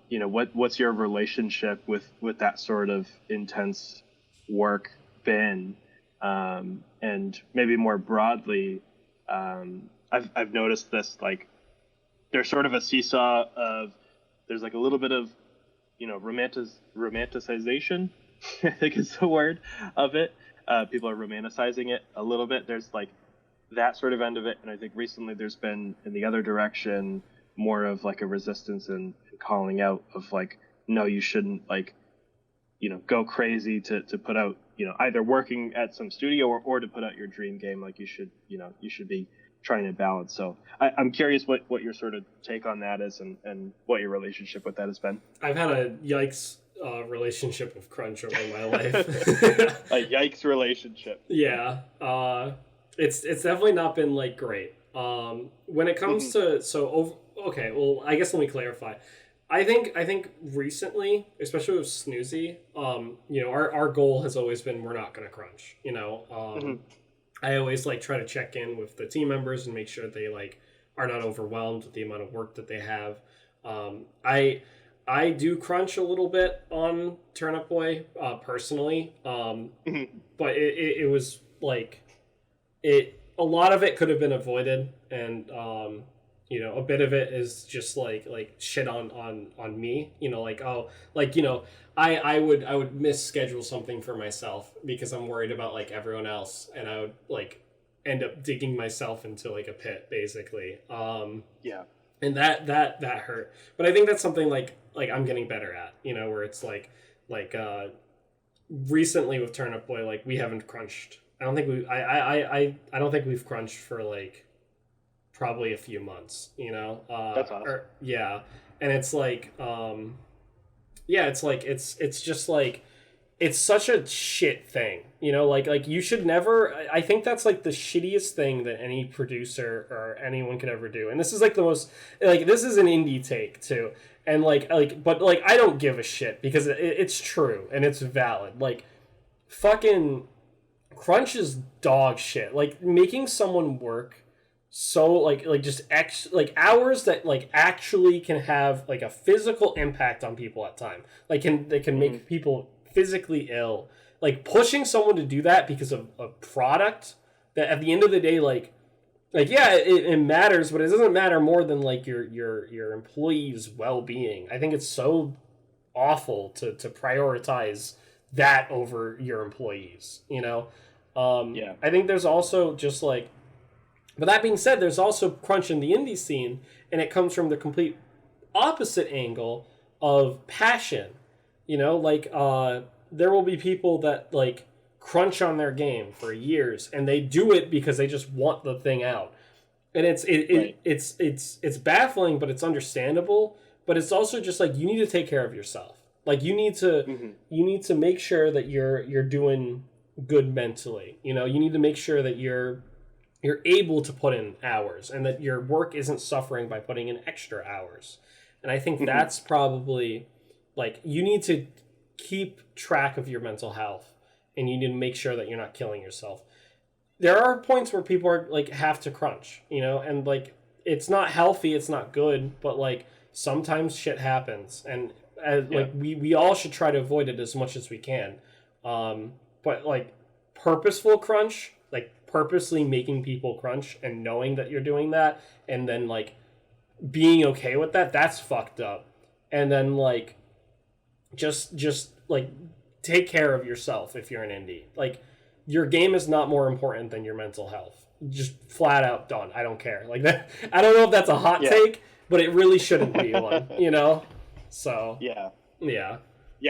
you know, what's your relationship with that sort of intense work been. And maybe more broadly, I've noticed this like there's sort of a seesaw of there's like a little bit of romanticization, I think is the word of it. People are romanticizing it a little bit. There's like that sort of end of it, and I think recently there's been in the other direction more of like a resistance and calling out of like, no, you shouldn't like, go crazy to put out, either working at some studio or to put out your dream game. Like you should be trying to balance. So I'm curious what your sort of take on that is and what your relationship with that has been. I've had a yikes relationship with crunch over my life. A yikes relationship. Yeah. It's definitely not been like great. When it comes to okay, well, I guess let me clarify. I think recently, especially with Snoozy, our goal has always been we're not going to crunch. I always like try to check in with the team members and make sure they like are not overwhelmed with the amount of work that they have. I do crunch a little bit on Turnip Boy personally, but it was like a lot of it could have been avoided, and a bit of it is just like shit on me. I would misschedule something for myself because I'm worried about like everyone else, and I would like end up digging myself into like a pit basically. Yeah. And that hurt. But I think that's something like I'm getting better at, where it's like recently with Turnip Boy, like we haven't crunched. I don't think we've crunched for like probably a few months, That's awesome. Yeah. And it's like it's just like it's such a shit thing, like you should never. I think that's like the shittiest thing that any producer or anyone could ever do. And this is like the most like this is an indie take too. And but I don't give a shit because it's true and it's valid. Like fucking crunch is dog shit. Like making someone work so like just hours that like actually can have like a physical impact on people at time. Like they can make people physically ill. Like pushing someone to do that because of a product that at the end of the day yeah, it matters, but it doesn't matter more than like your employees' well-being. I think it's so awful to prioritize that over your employees, Yeah. I think there's also just like, but that being said, there's also crunch in the indie scene, and it comes from the complete opposite angle of passion. There will be people that like crunch on their game for years, and they do it because they just want the thing out. And it's baffling, but it's understandable. But it's also just like you need to take care of yourself. Like you need to make sure that you're doing good mentally. You need to make sure that you're able to put in hours and that your work isn't suffering by putting in extra hours. And I think that's probably like you need to keep track of your mental health, and you need to make sure that you're not killing yourself. There are points where people are like have to crunch, and like it's not healthy, it's not good, but like sometimes shit happens, and like we all should try to avoid it as much as we can. But like purposeful crunch, like purposely making people crunch and knowing that you're doing that, and then like being okay with that, that's fucked up. And then like just like take care of yourself if you're an indie. Like your game is not more important than your mental health. Just flat out done. I don't care. Like that. I don't know if that's a hot take, but it really shouldn't be one, So yeah,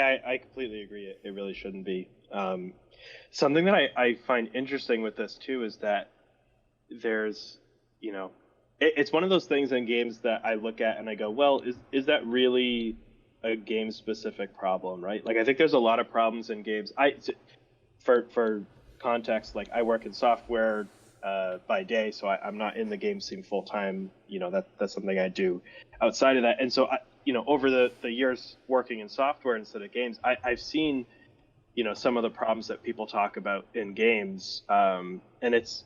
I completely agree. It really shouldn't be. Something that I find interesting with this too is that there's, it's one of those things in games that I look at and I go, well, is that really a game specific problem, right? Like I think there's a lot of problems in games. For context, like I work in software by day, so I'm not in the game scene full time. That's something I do outside of that. And so over the years working in software instead of games, I've seen some of the problems that people talk about in games, and it's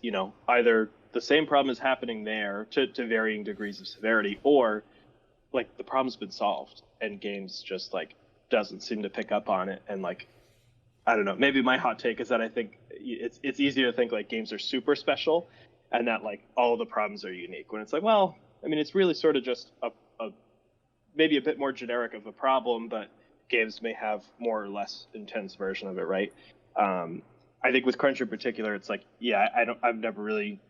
either the same problem is happening there to varying degrees of severity, or like the problem's been solved and games just like doesn't seem to pick up on it. And like I don't know, maybe my hot take is that I think it's easy to think like games are super special and that like all the problems are unique, when it's like, well, I mean, it's really sort of just a maybe a bit more generic of a problem, but games may have more or less intense version of it, right? I think with crunch in particular, it's like, yeah, I've never really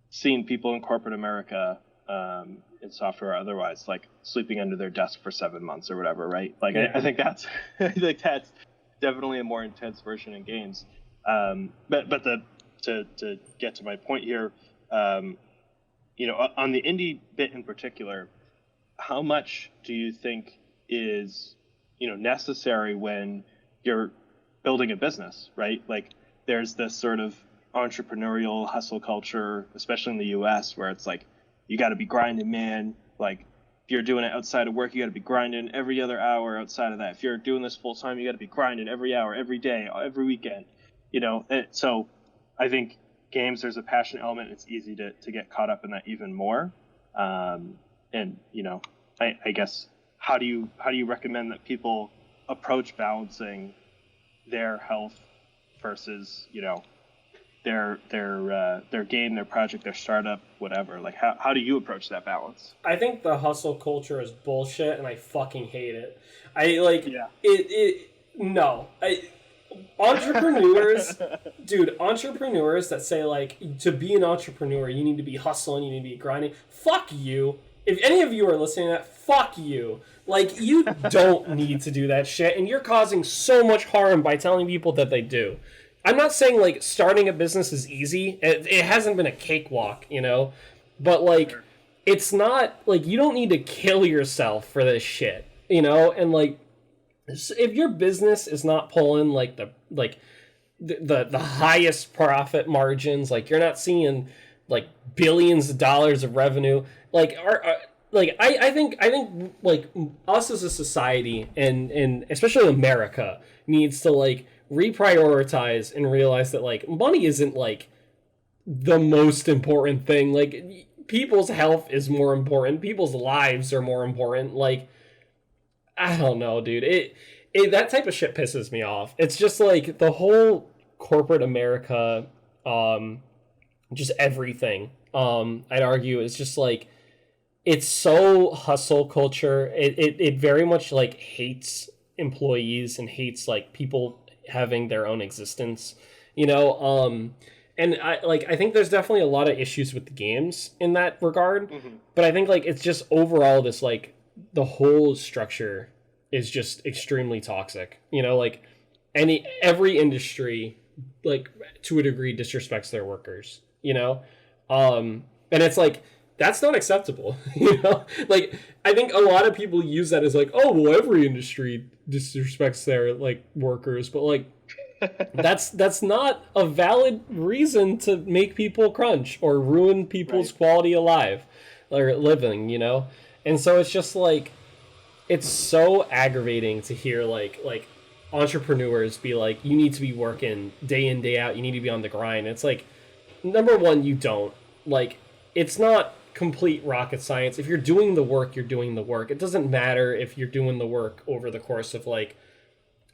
seen people in corporate America, in software or otherwise, like sleeping under their desk for 7 months or whatever, right? Like, yeah. I think that's definitely a more intense version in games. But to get to my point here, you know, on the indie bit in particular, how much do you think is, you know, necessary when you're building a business, right? Like, there's this sort of entrepreneurial hustle culture, especially in the US, where it's like, you got to be grinding, man. Like, if you're doing it outside of work, you got to be grinding every other hour outside of that. If you're doing this full time, you got to be grinding every hour, every day, every weekend, you know? So I think games, there's a passion element. It's easy to get caught up in that even more. And, you know, I guess, how do you recommend that people approach balancing their health versus, you know, their game, their project, their startup, whatever? Like, how do you approach that balance? I think the hustle culture is bullshit, and I fucking hate it. I like it. No, entrepreneurs, dude, entrepreneurs that say, like, to be an entrepreneur, you need to be hustling, you need to be grinding. Fuck you. If any of you are listening to that, fuck you. Like, you don't need to do that shit, and you're causing so much harm by telling people that they do. I'm not saying, like, starting a business is easy. It hasn't been a cakewalk, you know? But, like, it's not, like, you don't need to kill yourself for this shit, you know? And, like, if your business is not pulling, like, the highest profit margins, like, you're not seeing, like, billions of dollars of revenue, like, I think like, us as a society, and especially America, needs to, like, reprioritize and realize that, like, money isn't, like, the most important thing. Like, people's health is more important, people's lives are more important. Like, I don't know, dude. It that type of shit pisses me off. It's just, like, the whole corporate America, just everything, I'd argue, is just, like, it's so hustle culture. It very much, like, hates employees and hates, like, people having their own existence, you know? And I think there's definitely a lot of issues with the games in that regard. Mm-hmm. But I think, like, it's just overall this, like, the whole structure is just extremely toxic, you know? Like, every industry, like, to a degree, disrespects their workers, you know? And it's like, that's not acceptable, you know? Like, I think a lot of people use that as, like, oh, well, every industry disrespects their, like, workers, but, like, that's not a valid reason to make people crunch or ruin people's quality of life or living, you know? And so it's just, like, it's so aggravating to hear, like entrepreneurs be like, you need to be working day in, day out, you need to be on the grind. It's like, number one, you don't. Like, it's not complete rocket science. If you're doing the work, you're doing the work. It doesn't matter if you're doing the work over the course of, like,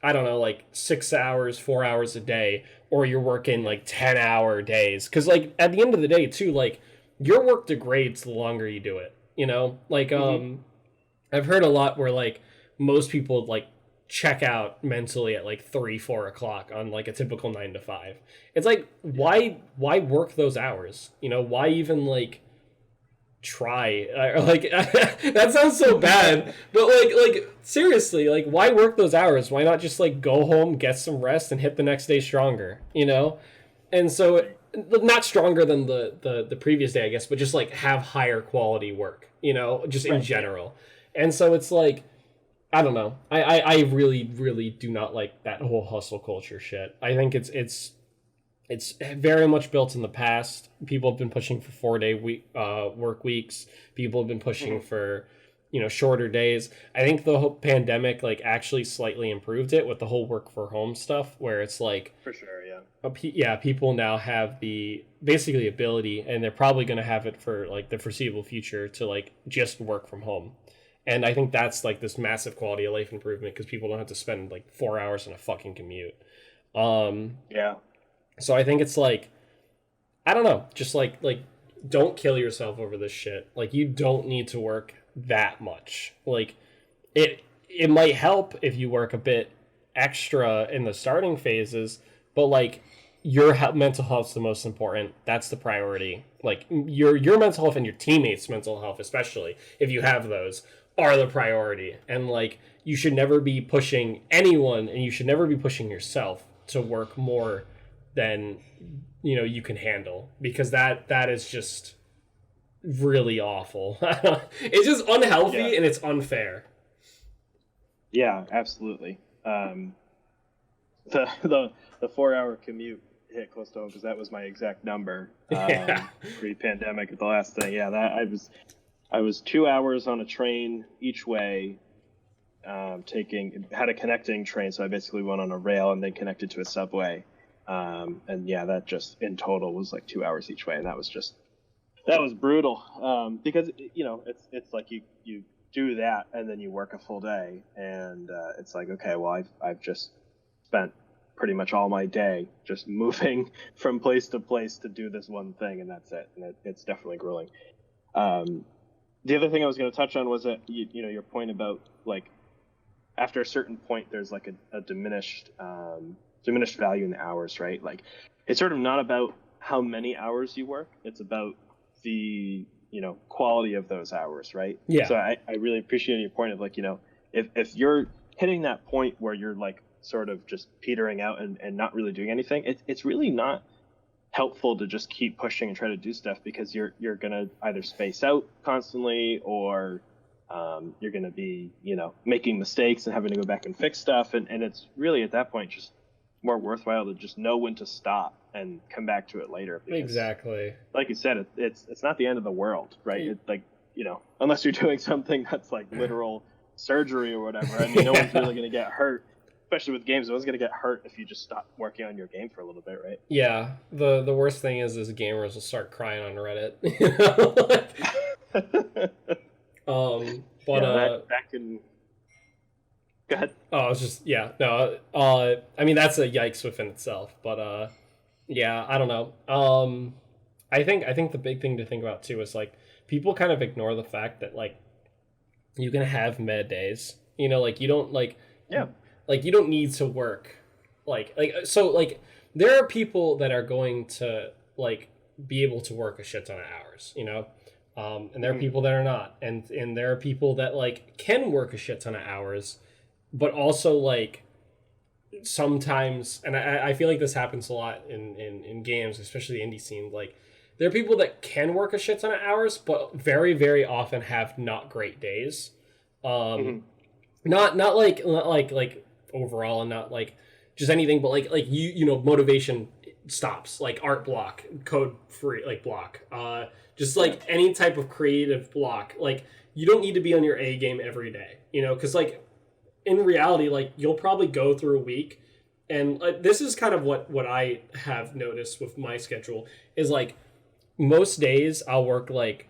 I don't know, like 6 hours, 4 hours a day, or you're working, like, 10-hour days. Because, like, at the end of the day, too, like, your work degrades the longer you do it, you know? Like, I've heard a lot where, like, most people, like, check out mentally at, like, 3-4 o'clock on, like, a typical 9 to 5. It's like, why work those hours? You know, why even, like, try? Like, that sounds so bad, but, like seriously, like, why work those hours? Why not just, like, go home, get some rest, and hit the next day stronger, you know? And so, not stronger than the previous day, I guess, but just, like, have higher quality work, you know, just in general. And so it's like, I don't know. I really, really do not like that whole hustle culture shit. I think it's very much built in the past. People have been pushing for 4-day work weeks. People have been pushing for, you know, shorter days. I think the whole pandemic, like, actually slightly improved it with the whole work for home stuff, where it's like, for sure, people now have the basically ability, and they're probably going to have it for, like, the foreseeable future, to, like, just work from home. And I think that's, like, this massive quality of life improvement, because people don't have to spend, like, 4 hours in a fucking commute. So I think it's, like, I don't know, just like don't kill yourself over this shit. Like, you don't need to work that much. Like, it might help if you work a bit extra in the starting phases, but like, your mental health's the most important. That's the priority. Like, your mental health and your teammates' mental health, especially if you have those, are the priority. And like, you should never be pushing anyone, and you should never be pushing yourself to work more than you can handle, because that is just really awful. It's just unhealthy, and it's unfair. Yeah, absolutely. The 4-hour commute hit close to home, because that was my exact number pre-pandemic at the last thing. Yeah, that I was 2 hours on a train each way, had a connecting train, so I basically went on a rail and then connected to a subway. And yeah, that just in total was like 2 hours each way, and that was brutal. Because it's like you do that and then you work a full day, and it's like, okay, well, I've just spent pretty much all my day just moving from place to place to do this one thing, and that's it. And it's definitely grueling. The other thing I was going to touch on was that your point about, like, after a certain point there's like a diminished value in the hours, right? Like, it's sort of not about how many hours you work, it's about the quality of those hours, right? Yeah. So I really appreciate your point of, like, if you're hitting that point where you're like sort of just petering out and not really doing anything, it's really not helpful to just keep pushing and try to do stuff, because you're gonna either space out constantly, or you're gonna be making mistakes and having to go back and fix stuff, and it's really at that point just more worthwhile to just know when to stop and come back to it later. Exactly. Like you said, it's not the end of the world, right? Unless you're doing something that's like literal surgery or whatever. I mean, no one's really going to get hurt, especially with games. No one's going to get hurt if you just stop working on your game for a little bit, right? Yeah. The worst thing is gamers will start crying on Reddit. That can. Go ahead. Oh, it's just, yeah, no, I mean, that's a yikes within itself, but, yeah, I don't know. I think the big thing to think about too is, like, people kind of ignore the fact that, like, you can have med days, like, you don't, like, yeah, like, you don't need to work, so, like, there are people that are going to, like, be able to work a shit ton of hours, and there are people that are not, and there are people that, like, can work a shit ton of hours, but also, like, sometimes, and I feel like this happens a lot in games, especially the indie scene, like, there are people that can work a shit ton of hours, but very, very often have not great days. Not like overall, and not like just anything, but like motivation stops, like art block, code free, like block, just like any type of creative block. Like, you don't need to be on your A game every day, because, like, in reality, like, you'll probably go through a week, and this is kind of what I have noticed with my schedule is, like, most days I'll work like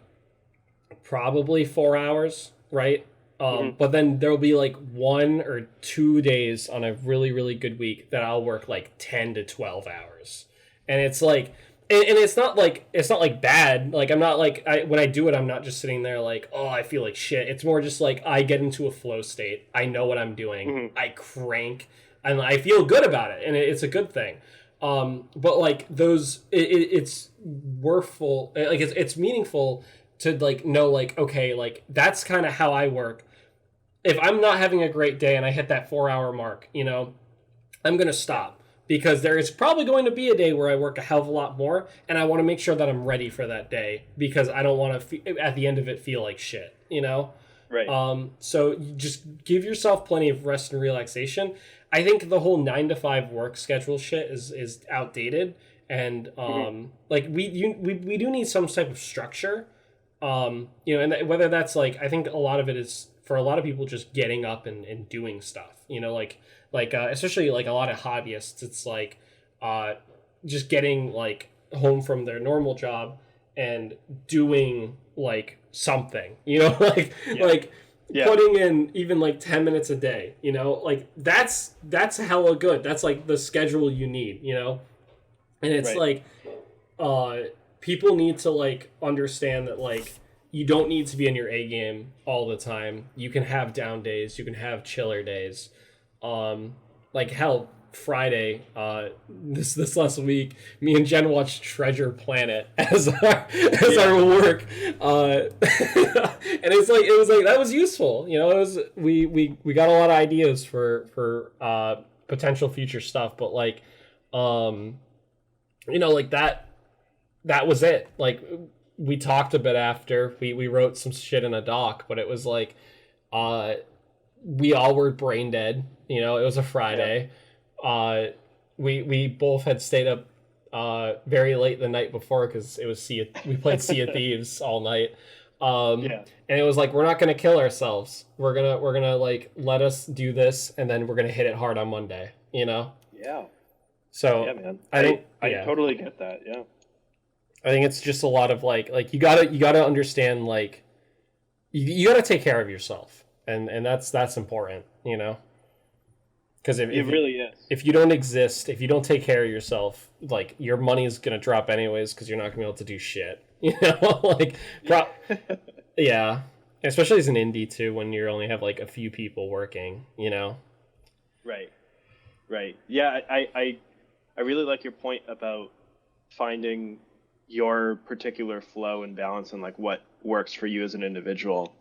probably 4 hours, right? But then there'll be like 1 or 2 days on a really, really good week that I'll work like 10 to 12 hours, and it's like, and it's not like bad. Like, I'm not like, when I do it, I'm not just sitting there like, oh, I feel like shit. It's more just like, I get into a flow state. I know what I'm doing. I crank, and I feel good about it, and it's a good thing. But like those, it's worthful. Like, it's meaningful to, like, know, like, okay, like, that's kind of how I work. If I'm not having a great day and I hit that 4-hour mark, I'm gonna stop. Because there is probably going to be a day where I work a hell of a lot more, and I want to make sure that I'm ready for that day, because I don't want to, at the end of it, feel like shit, Right. So you just give yourself plenty of rest and relaxation. I think the whole 9 to 5 work schedule shit is outdated, and like, we do need some type of structure, and whether that's, like, I think a lot of it is, for a lot of people, just getting up and doing stuff, like especially like a lot of hobbyists, it's like just getting, like, home from their normal job and doing, like, something, like putting in even like 10 minutes a day, like, that's hella good. That's like the schedule you need, and it's right. Like people need to like understand that like you don't need to be in your A game all the time. You can have down days. You can have chiller days. Like hell, Friday, this last week, me and Jen watched Treasure Planet as our work, and it was like that was useful. You know, it was we got a lot of ideas for potential future stuff, but like, you know, like that was it. Like we talked a bit after we wrote some shit in a doc, but it was like, we all were brain dead. You know, it was a Friday. Yeah. We both had stayed up very late the night before because it was we played Sea of Thieves all night. And it was like, we're not gonna kill ourselves. We're gonna like let us do this, and then we're gonna hit it hard on Monday. You know? Yeah. So yeah, man. I totally get that. Yeah. I think it's just a lot of like you gotta understand, like you gotta take care of yourself, and that's important. You know. Because it really is. If you don't exist, if you don't take care of yourself, like your money is gonna drop anyways because you're not gonna be able to do shit. You know, like yeah, especially as an indie too, when you only have like a few people working. You know. Right. Yeah, I really like your point about finding your particular flow and balance and like what works for you as an individual.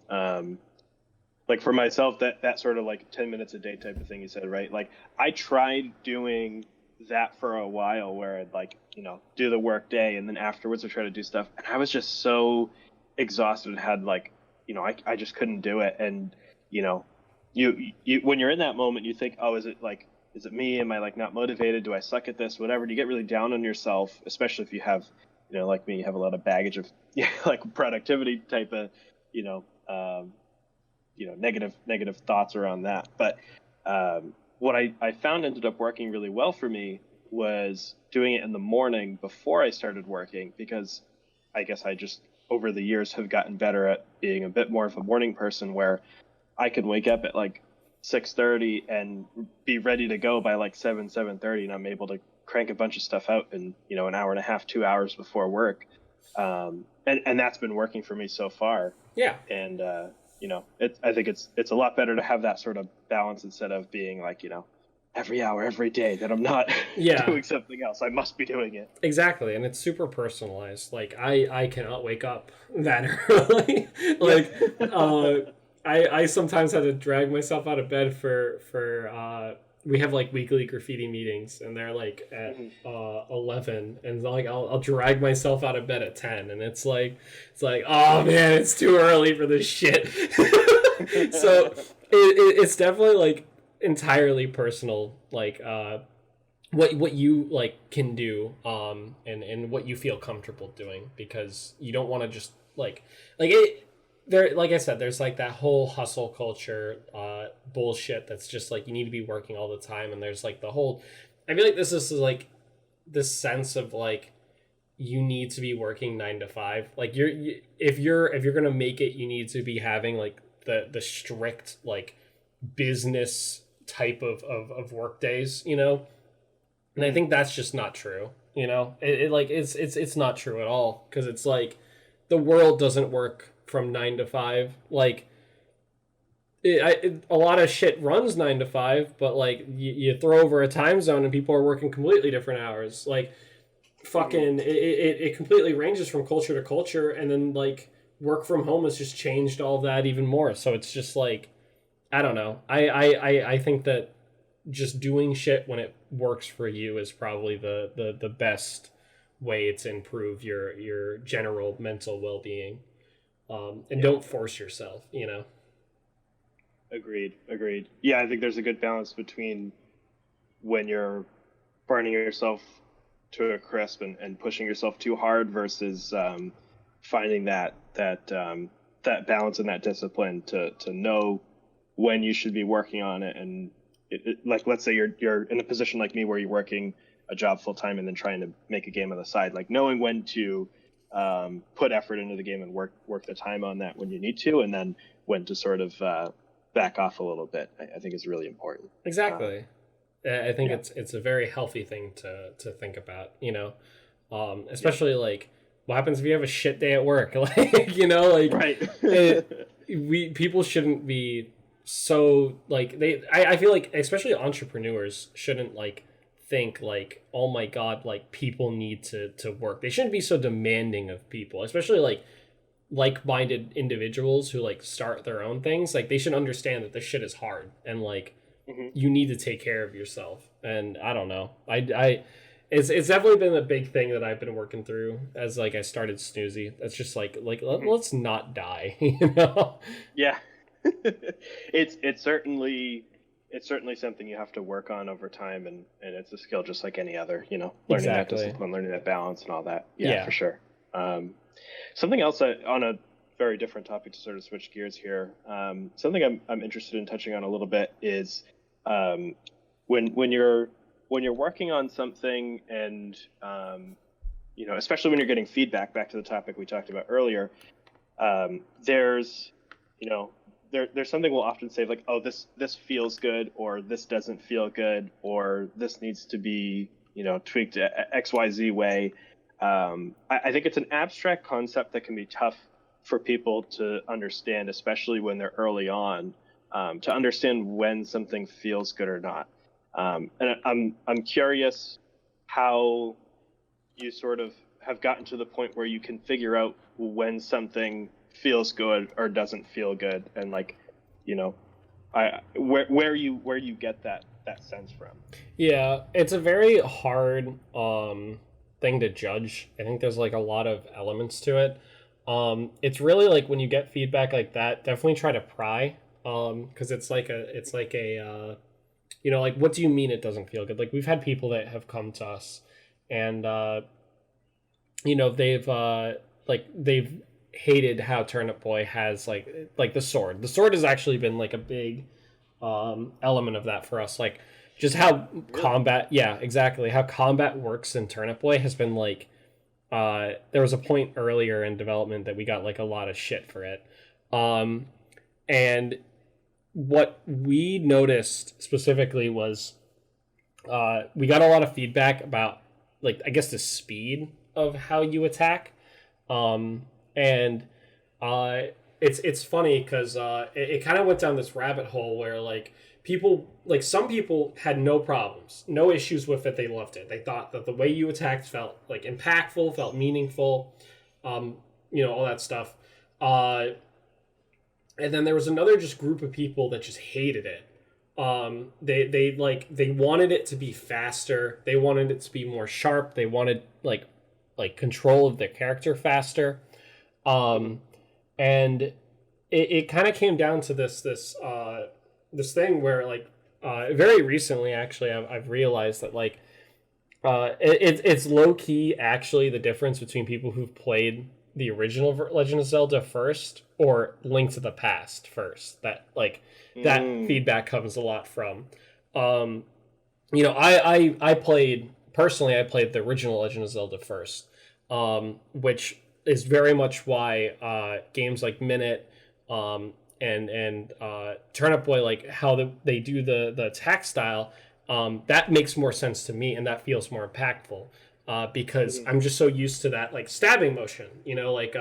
Like for myself, that sort of like 10 minutes a day type of thing you said, right? Like I tried doing that for a while where I'd like, you know, do the work day and then afterwards I try to do stuff. And I was just so exhausted and had like, you know, I just couldn't do it. And, you know, you when you're in that moment, you think, oh, is it me? Am I like not motivated? Do I suck at this? Whatever. Do you get really down on yourself, especially if you have, you know, like me, you have a lot of baggage of like productivity type of, negative thoughts around that. But what I found ended up working really well for me was doing it in the morning before I started working, because I guess I just over the years have gotten better at being a bit more of a morning person where I could wake up at like 6:30 and be ready to go by like 7:30, and I'm able to crank a bunch of stuff out in, you know, an hour and a half, 2 hours before work. And that's been working for me so far. Yeah. And you know, I think it's a lot better to have that sort of balance instead of being like, you know, every hour, every day that I'm not doing something else. I must be doing it. Exactly. And it's super personalized. Like I cannot wake up that early. Like I sometimes had to drag myself out of bed for we have like weekly graffiti meetings, and they're like at 11, and like I'll drag myself out of bed at 10, and it's like oh man, it's too early for this shit. So it's definitely like entirely personal, like what you like can do, and what you feel comfortable doing, because you don't want to just like it. There, like I said, there's like that whole hustle culture bullshit that's just like you need to be working all the time, and there's like the whole, I feel like this is like this sense of like you need to be working 9 to 5. Like if you're gonna make it, you need to be having like the strict like business type of work days, you know. And I think that's just not true, you know. It's not true at all, because it's like the world doesn't work from 9 to 5. Like a lot of shit runs 9 to 5, but like you throw over a time zone and people are working completely different hours. Like fucking it completely ranges from culture to culture, and then like work from home has just changed all of that even more. So it's just like, I don't know. I think that just doing shit when it works for you is probably the best way to improve your general mental well-being. And don't force yourself, you know. Agreed. Yeah, I think there's a good balance between when you're burning yourself to a crisp and pushing yourself too hard versus finding that balance and that discipline to know when you should be working on it. And like, let's say you're in a position like me where you're working a job full time and then trying to make a game on the side, like knowing when to put effort into the game and work the time on that when you need to, and then when to sort of back off a little bit, I think is really important. Exactly. I think it's a very healthy thing to think about, you know, especially like what happens if you have a shit day at work? Like, you know, like Right. people shouldn't be so like I feel like especially entrepreneurs shouldn't like think like, oh my god, like people need to work. They shouldn't be so demanding of people, especially like-minded individuals who like start their own things. Like they should understand that this shit is hard and like you need to take care of yourself. And I don't know, I it's definitely been a big thing that I've been working through as like I started Snoozy. That's just like let's not die. You know. Yeah. it's certainly something you have to work on over time, and it's a skill just like any other, you know, learning Exactly. that discipline, learning that balance and all that. Yeah, Yeah. for sure. Something else on a very different topic to sort of switch gears here. Something I'm interested in touching on a little bit is when you're working on something, and you know, especially when you're getting feedback, back to the topic we talked about earlier, there's, you know, there's something we'll often say like, oh, this feels good, or this doesn't feel good, or this needs to be, you know, tweaked XYZ way. I think it's an abstract concept that can be tough for people to understand, especially when they're early on, to understand when something feels good or not. And I'm curious how you sort of have gotten to the point where you can figure out when something feels good or doesn't feel good, and like, you know, where you get that sense from. Yeah, it's a very hard thing to judge. I think there's like a lot of elements to it. It's really like when you get feedback like that, definitely try to pry, because it's like a you know, like, what do you mean it doesn't feel good? Like, we've had people that have come to us and you know, they've hated how Turnip Boy has like the sword. The sword has actually been like a big element of that for us. Like just how combat, yeah, exactly, how combat works in Turnip Boy has been like there was a point earlier in development that we got like a lot of shit for it. And what we noticed specifically was we got a lot of feedback about like, I guess, the speed of how you attack. And it's funny because it kind of went down this rabbit hole where like some people had no problems, no issues with it. They loved it. They thought that the way you attacked felt like impactful, felt meaningful, you know, all that stuff. And then there was another just group of people that just hated it. They wanted it to be faster. They wanted it to be more sharp. They wanted like control of their character faster. And it kind of came down to this thing where like very recently actually I've realized that like it's low key actually the difference between people who've played the original Legend of Zelda first or Link to the Past first. That like that feedback comes a lot from. You know, I played the original Legend of Zelda first, which is very much why games like Minute and Turnip Boy, like how they do the attack style, that makes more sense to me and that feels more impactful. Because I'm just so used to that like stabbing motion, you know, like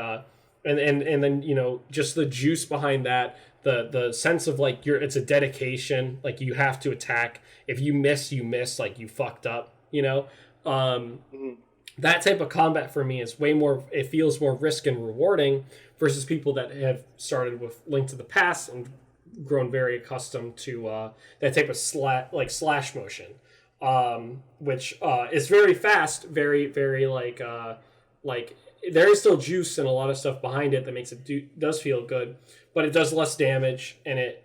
and then, you know, just the juice behind that, the sense of like it's a dedication, like you have to attack. If you miss, like you fucked up, you know. That type of combat for me is way more, it feels more risk and rewarding versus people that have started with Link to the Past and grown very accustomed to that type of slash motion. Which is very fast, very, very like there is still juice and a lot of stuff behind it that makes it does feel good, but it does less damage and it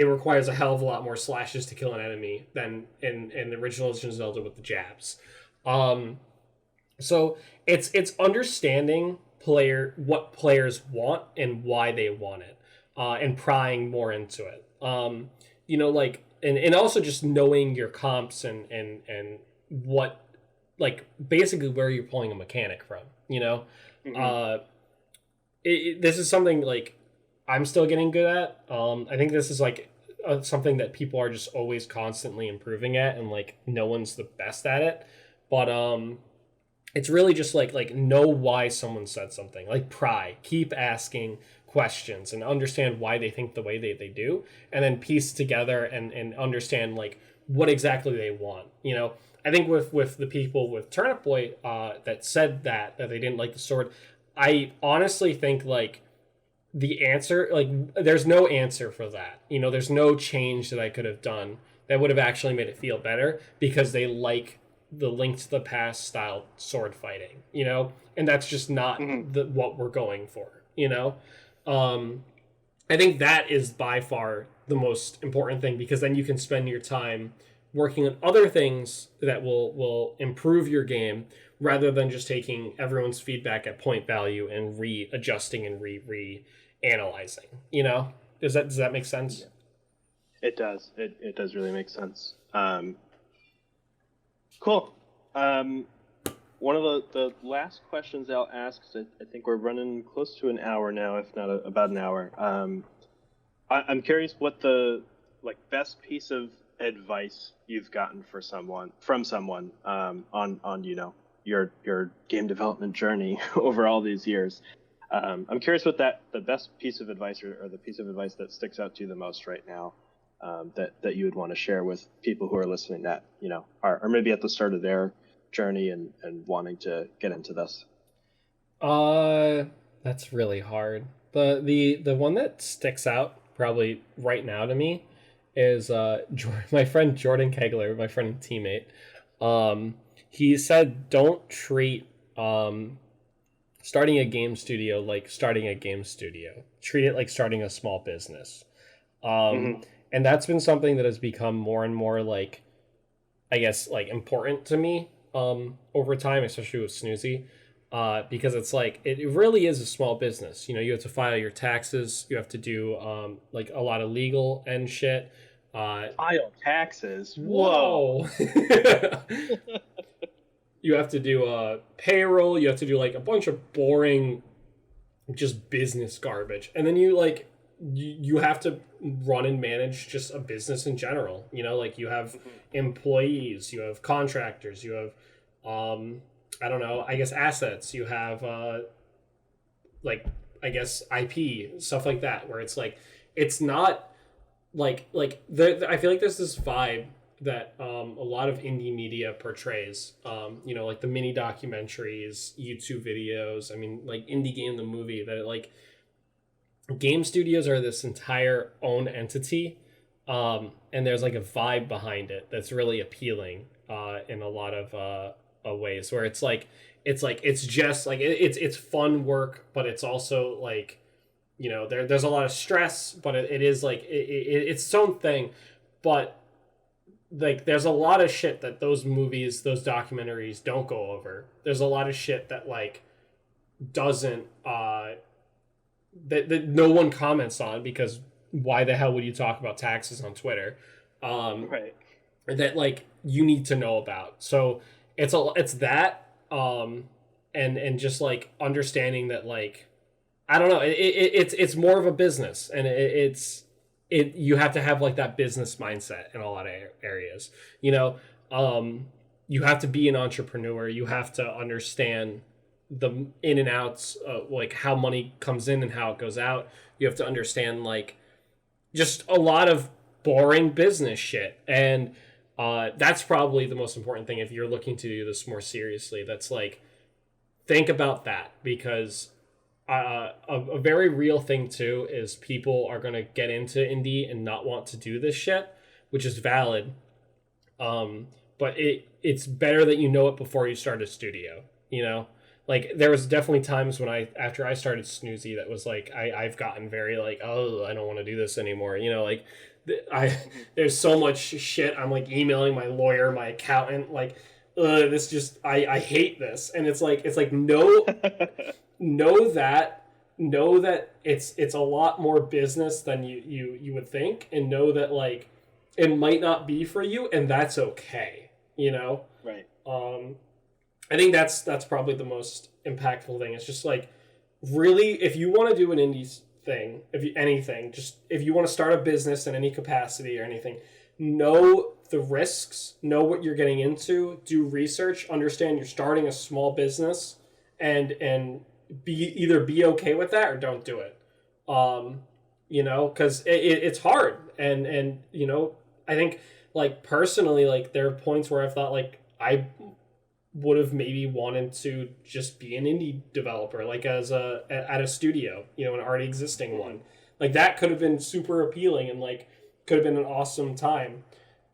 requires a hell of a lot more slashes to kill an enemy than in the original Legend of Zelda with the jabs. So it's understanding what players want and why they want it, and prying more into it. You know, like. And also just knowing your comps and what, like, basically where you're pulling a mechanic from, you know? This is something, like, I'm still getting good at. I think this is, like, something that people are just always constantly improving at, and, like, no one's the best at it. But it's really just like know why someone said something, like pry, keep asking questions and understand why they think the way they do, and then piece together and understand like what exactly they want. I think with the people with Turnip Boy that said that they didn't like the sword, I honestly think like the answer, like there's no answer for that. There's no change that I could have done that would have actually made it feel better, because they like the Link to the Past style sword fighting, and that's just not what we're going for. I think that is by far the most important thing, because then you can spend your time working on other things that will improve your game, rather than just taking everyone's feedback at point value and readjusting and reanalyzing. Does that make sense? Yeah. It does. It does really make sense. Cool. One of the last questions I'll ask, I think we're running close to an hour now, if not about an hour. I'm curious what the best piece of advice you've gotten from someone on your game development journey over all these years. I'm curious what the best piece of advice or the piece of advice that sticks out to you the most right now, that you would want to share with people who are listening that are maybe at the start of their journey and wanting to get into this. That's really hard. The one that sticks out probably right now to me is my friend Jordan Kegler, my friend and teammate. He said, don't treat starting a game studio like starting a game studio. Treat it like starting a small business. And that's been something that has become more and more important to me over time, especially with Snoozy. Because it's it really is a small business. You have to file your taxes. You have to do a lot of legal and shit. File taxes? Whoa! You have to do payroll. You have to do a bunch of boring, just business garbage, and then you have to run and manage just a business in general. You have employees, you have contractors, you have I don't know, I guess assets, you have I guess IP, stuff like that, where it's not I feel like there's this vibe that a lot of indie media portrays, the mini documentaries, YouTube videos, Indie Game the movie, that game studios are this entire own entity, and there's a vibe behind it that's really appealing in a lot of ways, where it's just it's fun work, but it's also there's a lot of stress, but it is it's its own thing. But there's a lot of shit that those movies, those documentaries don't go over. There's a lot of shit that doesn't that no one comments on, because why the hell would you talk about taxes on Twitter? Right. That you need to know about. So it's that and just understanding that I don't know, it's more of a business, and you have to have that business mindset in a lot of areas. You have to be an entrepreneur. You have to understand the in and outs, how money comes in and how it goes out. You have to understand just a lot of boring business shit, and that's probably the most important thing if you're looking to do this more seriously. That's think about that, because a very real thing too is people are going to get into indie and not want to do this shit, which is valid. But it's better that you know it before you start a studio. There was definitely times when after I started Snoozy, that was I've gotten very oh, I don't want to do this anymore. There's so much shit. I'm emailing my lawyer, my accountant, this just I hate this. And it's no. know that it's a lot more business than you would think, and know that it might not be for you, and that's okay. Right. I think that's probably the most impactful thing. It's just really, if you want to do an indie thing, if you want to start a business in any capacity or anything, know the risks, know what you're getting into, do research, understand you're starting a small business, and be okay with that or don't do it. Because it's hard, and I think, like, personally, like, there are points where I've thought, like, I would have maybe wanted to just be an indie developer, like at a studio, an already existing one. Like, that could have been super appealing and, like, could have been an awesome time.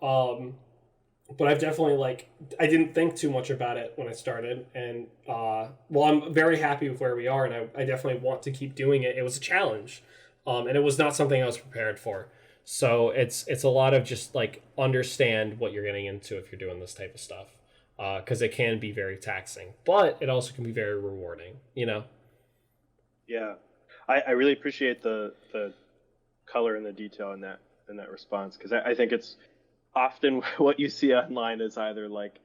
But I've definitely, like, I didn't think too much about it when I started, and I'm very happy with where we are, and I definitely want to keep doing it. It was a challenge, and it was not something I was prepared for. So it's a lot of just, like, understand what you're getting into if you're doing this type of stuff, because it can be very taxing, but it also can be very rewarding. Yeah, I really appreciate the color and the detail in that response, because I think it's often what you see online is either, like,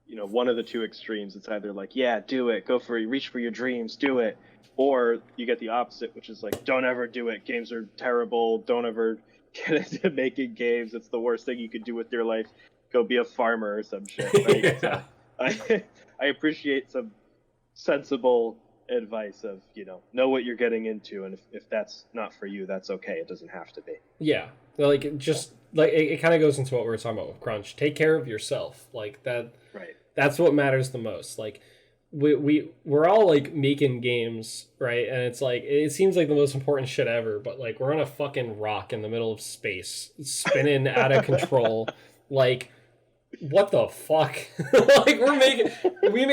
one of the two extremes. It's either like, yeah, do it, go for it, reach for your dreams, do it, or you get the opposite, which is like, don't ever do it, games are terrible, don't ever get into making games, it's the worst thing you could do with your life, go be a farmer or some shit, right? Yeah. So I appreciate some sensible advice of, know what you're getting into, and if that's not for you, that's okay, it doesn't have to be. Yeah, like, it kind of goes into what we were talking about with Crunch. Take care of yourself, like that. Right. That's what matters the most. Like, we're all, like, making games, right? And it's like, it seems like the most important shit ever, but, like, we're on a fucking rock in the middle of space, spinning out of control. Like, what the fuck? Like, we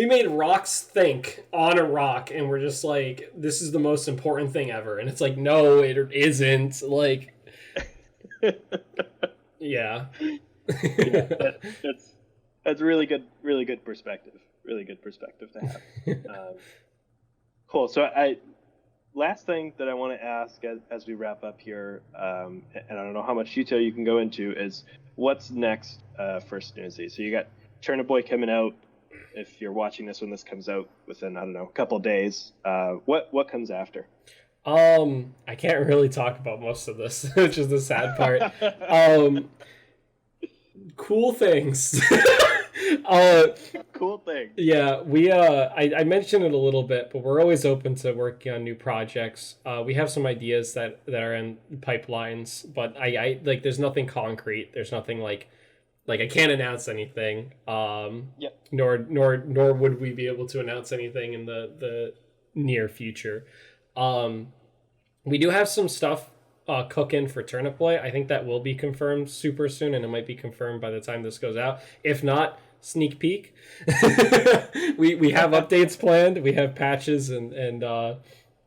made rocks think on a rock, and we're just like, this is the most important thing ever. And it's like, no, it isn't. Like, yeah. Yeah, that's really good perspective. Really good perspective to have. Cool. So last thing that I want to ask as we wrap up here, and I don't know how much detail you can go into, is what's next for Snoozy. So you got Turnip Boy coming out. If you're watching this when this comes out within, I don't know, a couple of days, what comes after? I can't really talk about most of this, which is the sad part. Cool things. Cool thing. Yeah, I mentioned it a little bit, but we're always open to working on new projects. We have some ideas that are in pipelines, but I like, there's nothing concrete. There's nothing like I can't announce anything. Yep. Nor would we be able to announce anything in the near future. We do have some stuff cooking for Turnip Boy. I think that will be confirmed super soon, and it might be confirmed by the time this goes out. If not, sneak peek. we have updates planned. We have patches, and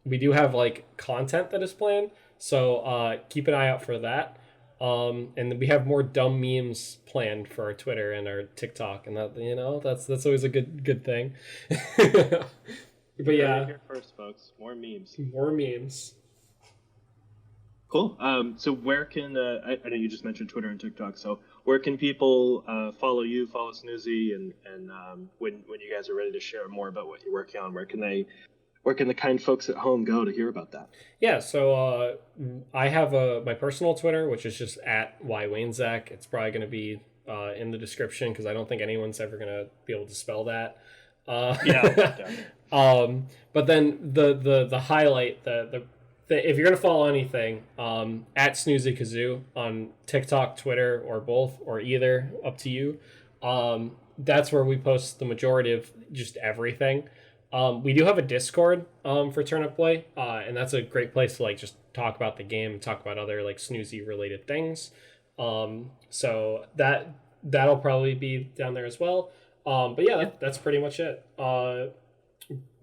we do have, like, content that is planned. So keep an eye out for that. And we have more dumb memes planned for our Twitter and our TikTok, and that's always a good thing. But yeah, here first, folks. More memes. More memes. Cool. So where can I know you just mentioned Twitter and TikTok. So where can people follow you, follow Snoozy, and when you guys are ready to share more about what you're working on, where can the kind folks at home go to hear about that? Yeah. So I have my personal Twitter, which is just at Wainczak. It's probably going to be in the description, because I don't think anyone's ever going to be able to spell that. But then the highlight, if you're gonna follow anything, at Snoozy Kazoo on TikTok, Twitter, or both, or either, up to you. That's where we post the majority of just everything. We do have a Discord for Turnip Boy, and that's a great place to, like, just talk about the game and talk about other, like, Snoozy related things. So that'll probably be down there as well. But yeah, that's pretty much it.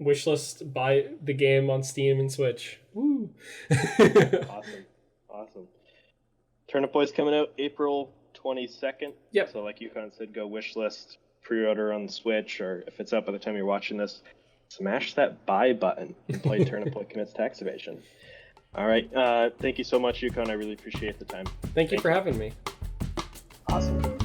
Wishlist, buy the game on Steam and Switch. Woo! Awesome. Turnip Boy's coming out April 22nd. Yep. So, like Yukon said, go wishlist, pre-order on the Switch, or if it's up by the time you're watching this, smash that buy button and play Turnip Boy Commits Tax Evasion. All right. Thank you so much, Yukon. I really appreciate the time. Thank you for having me. Awesome.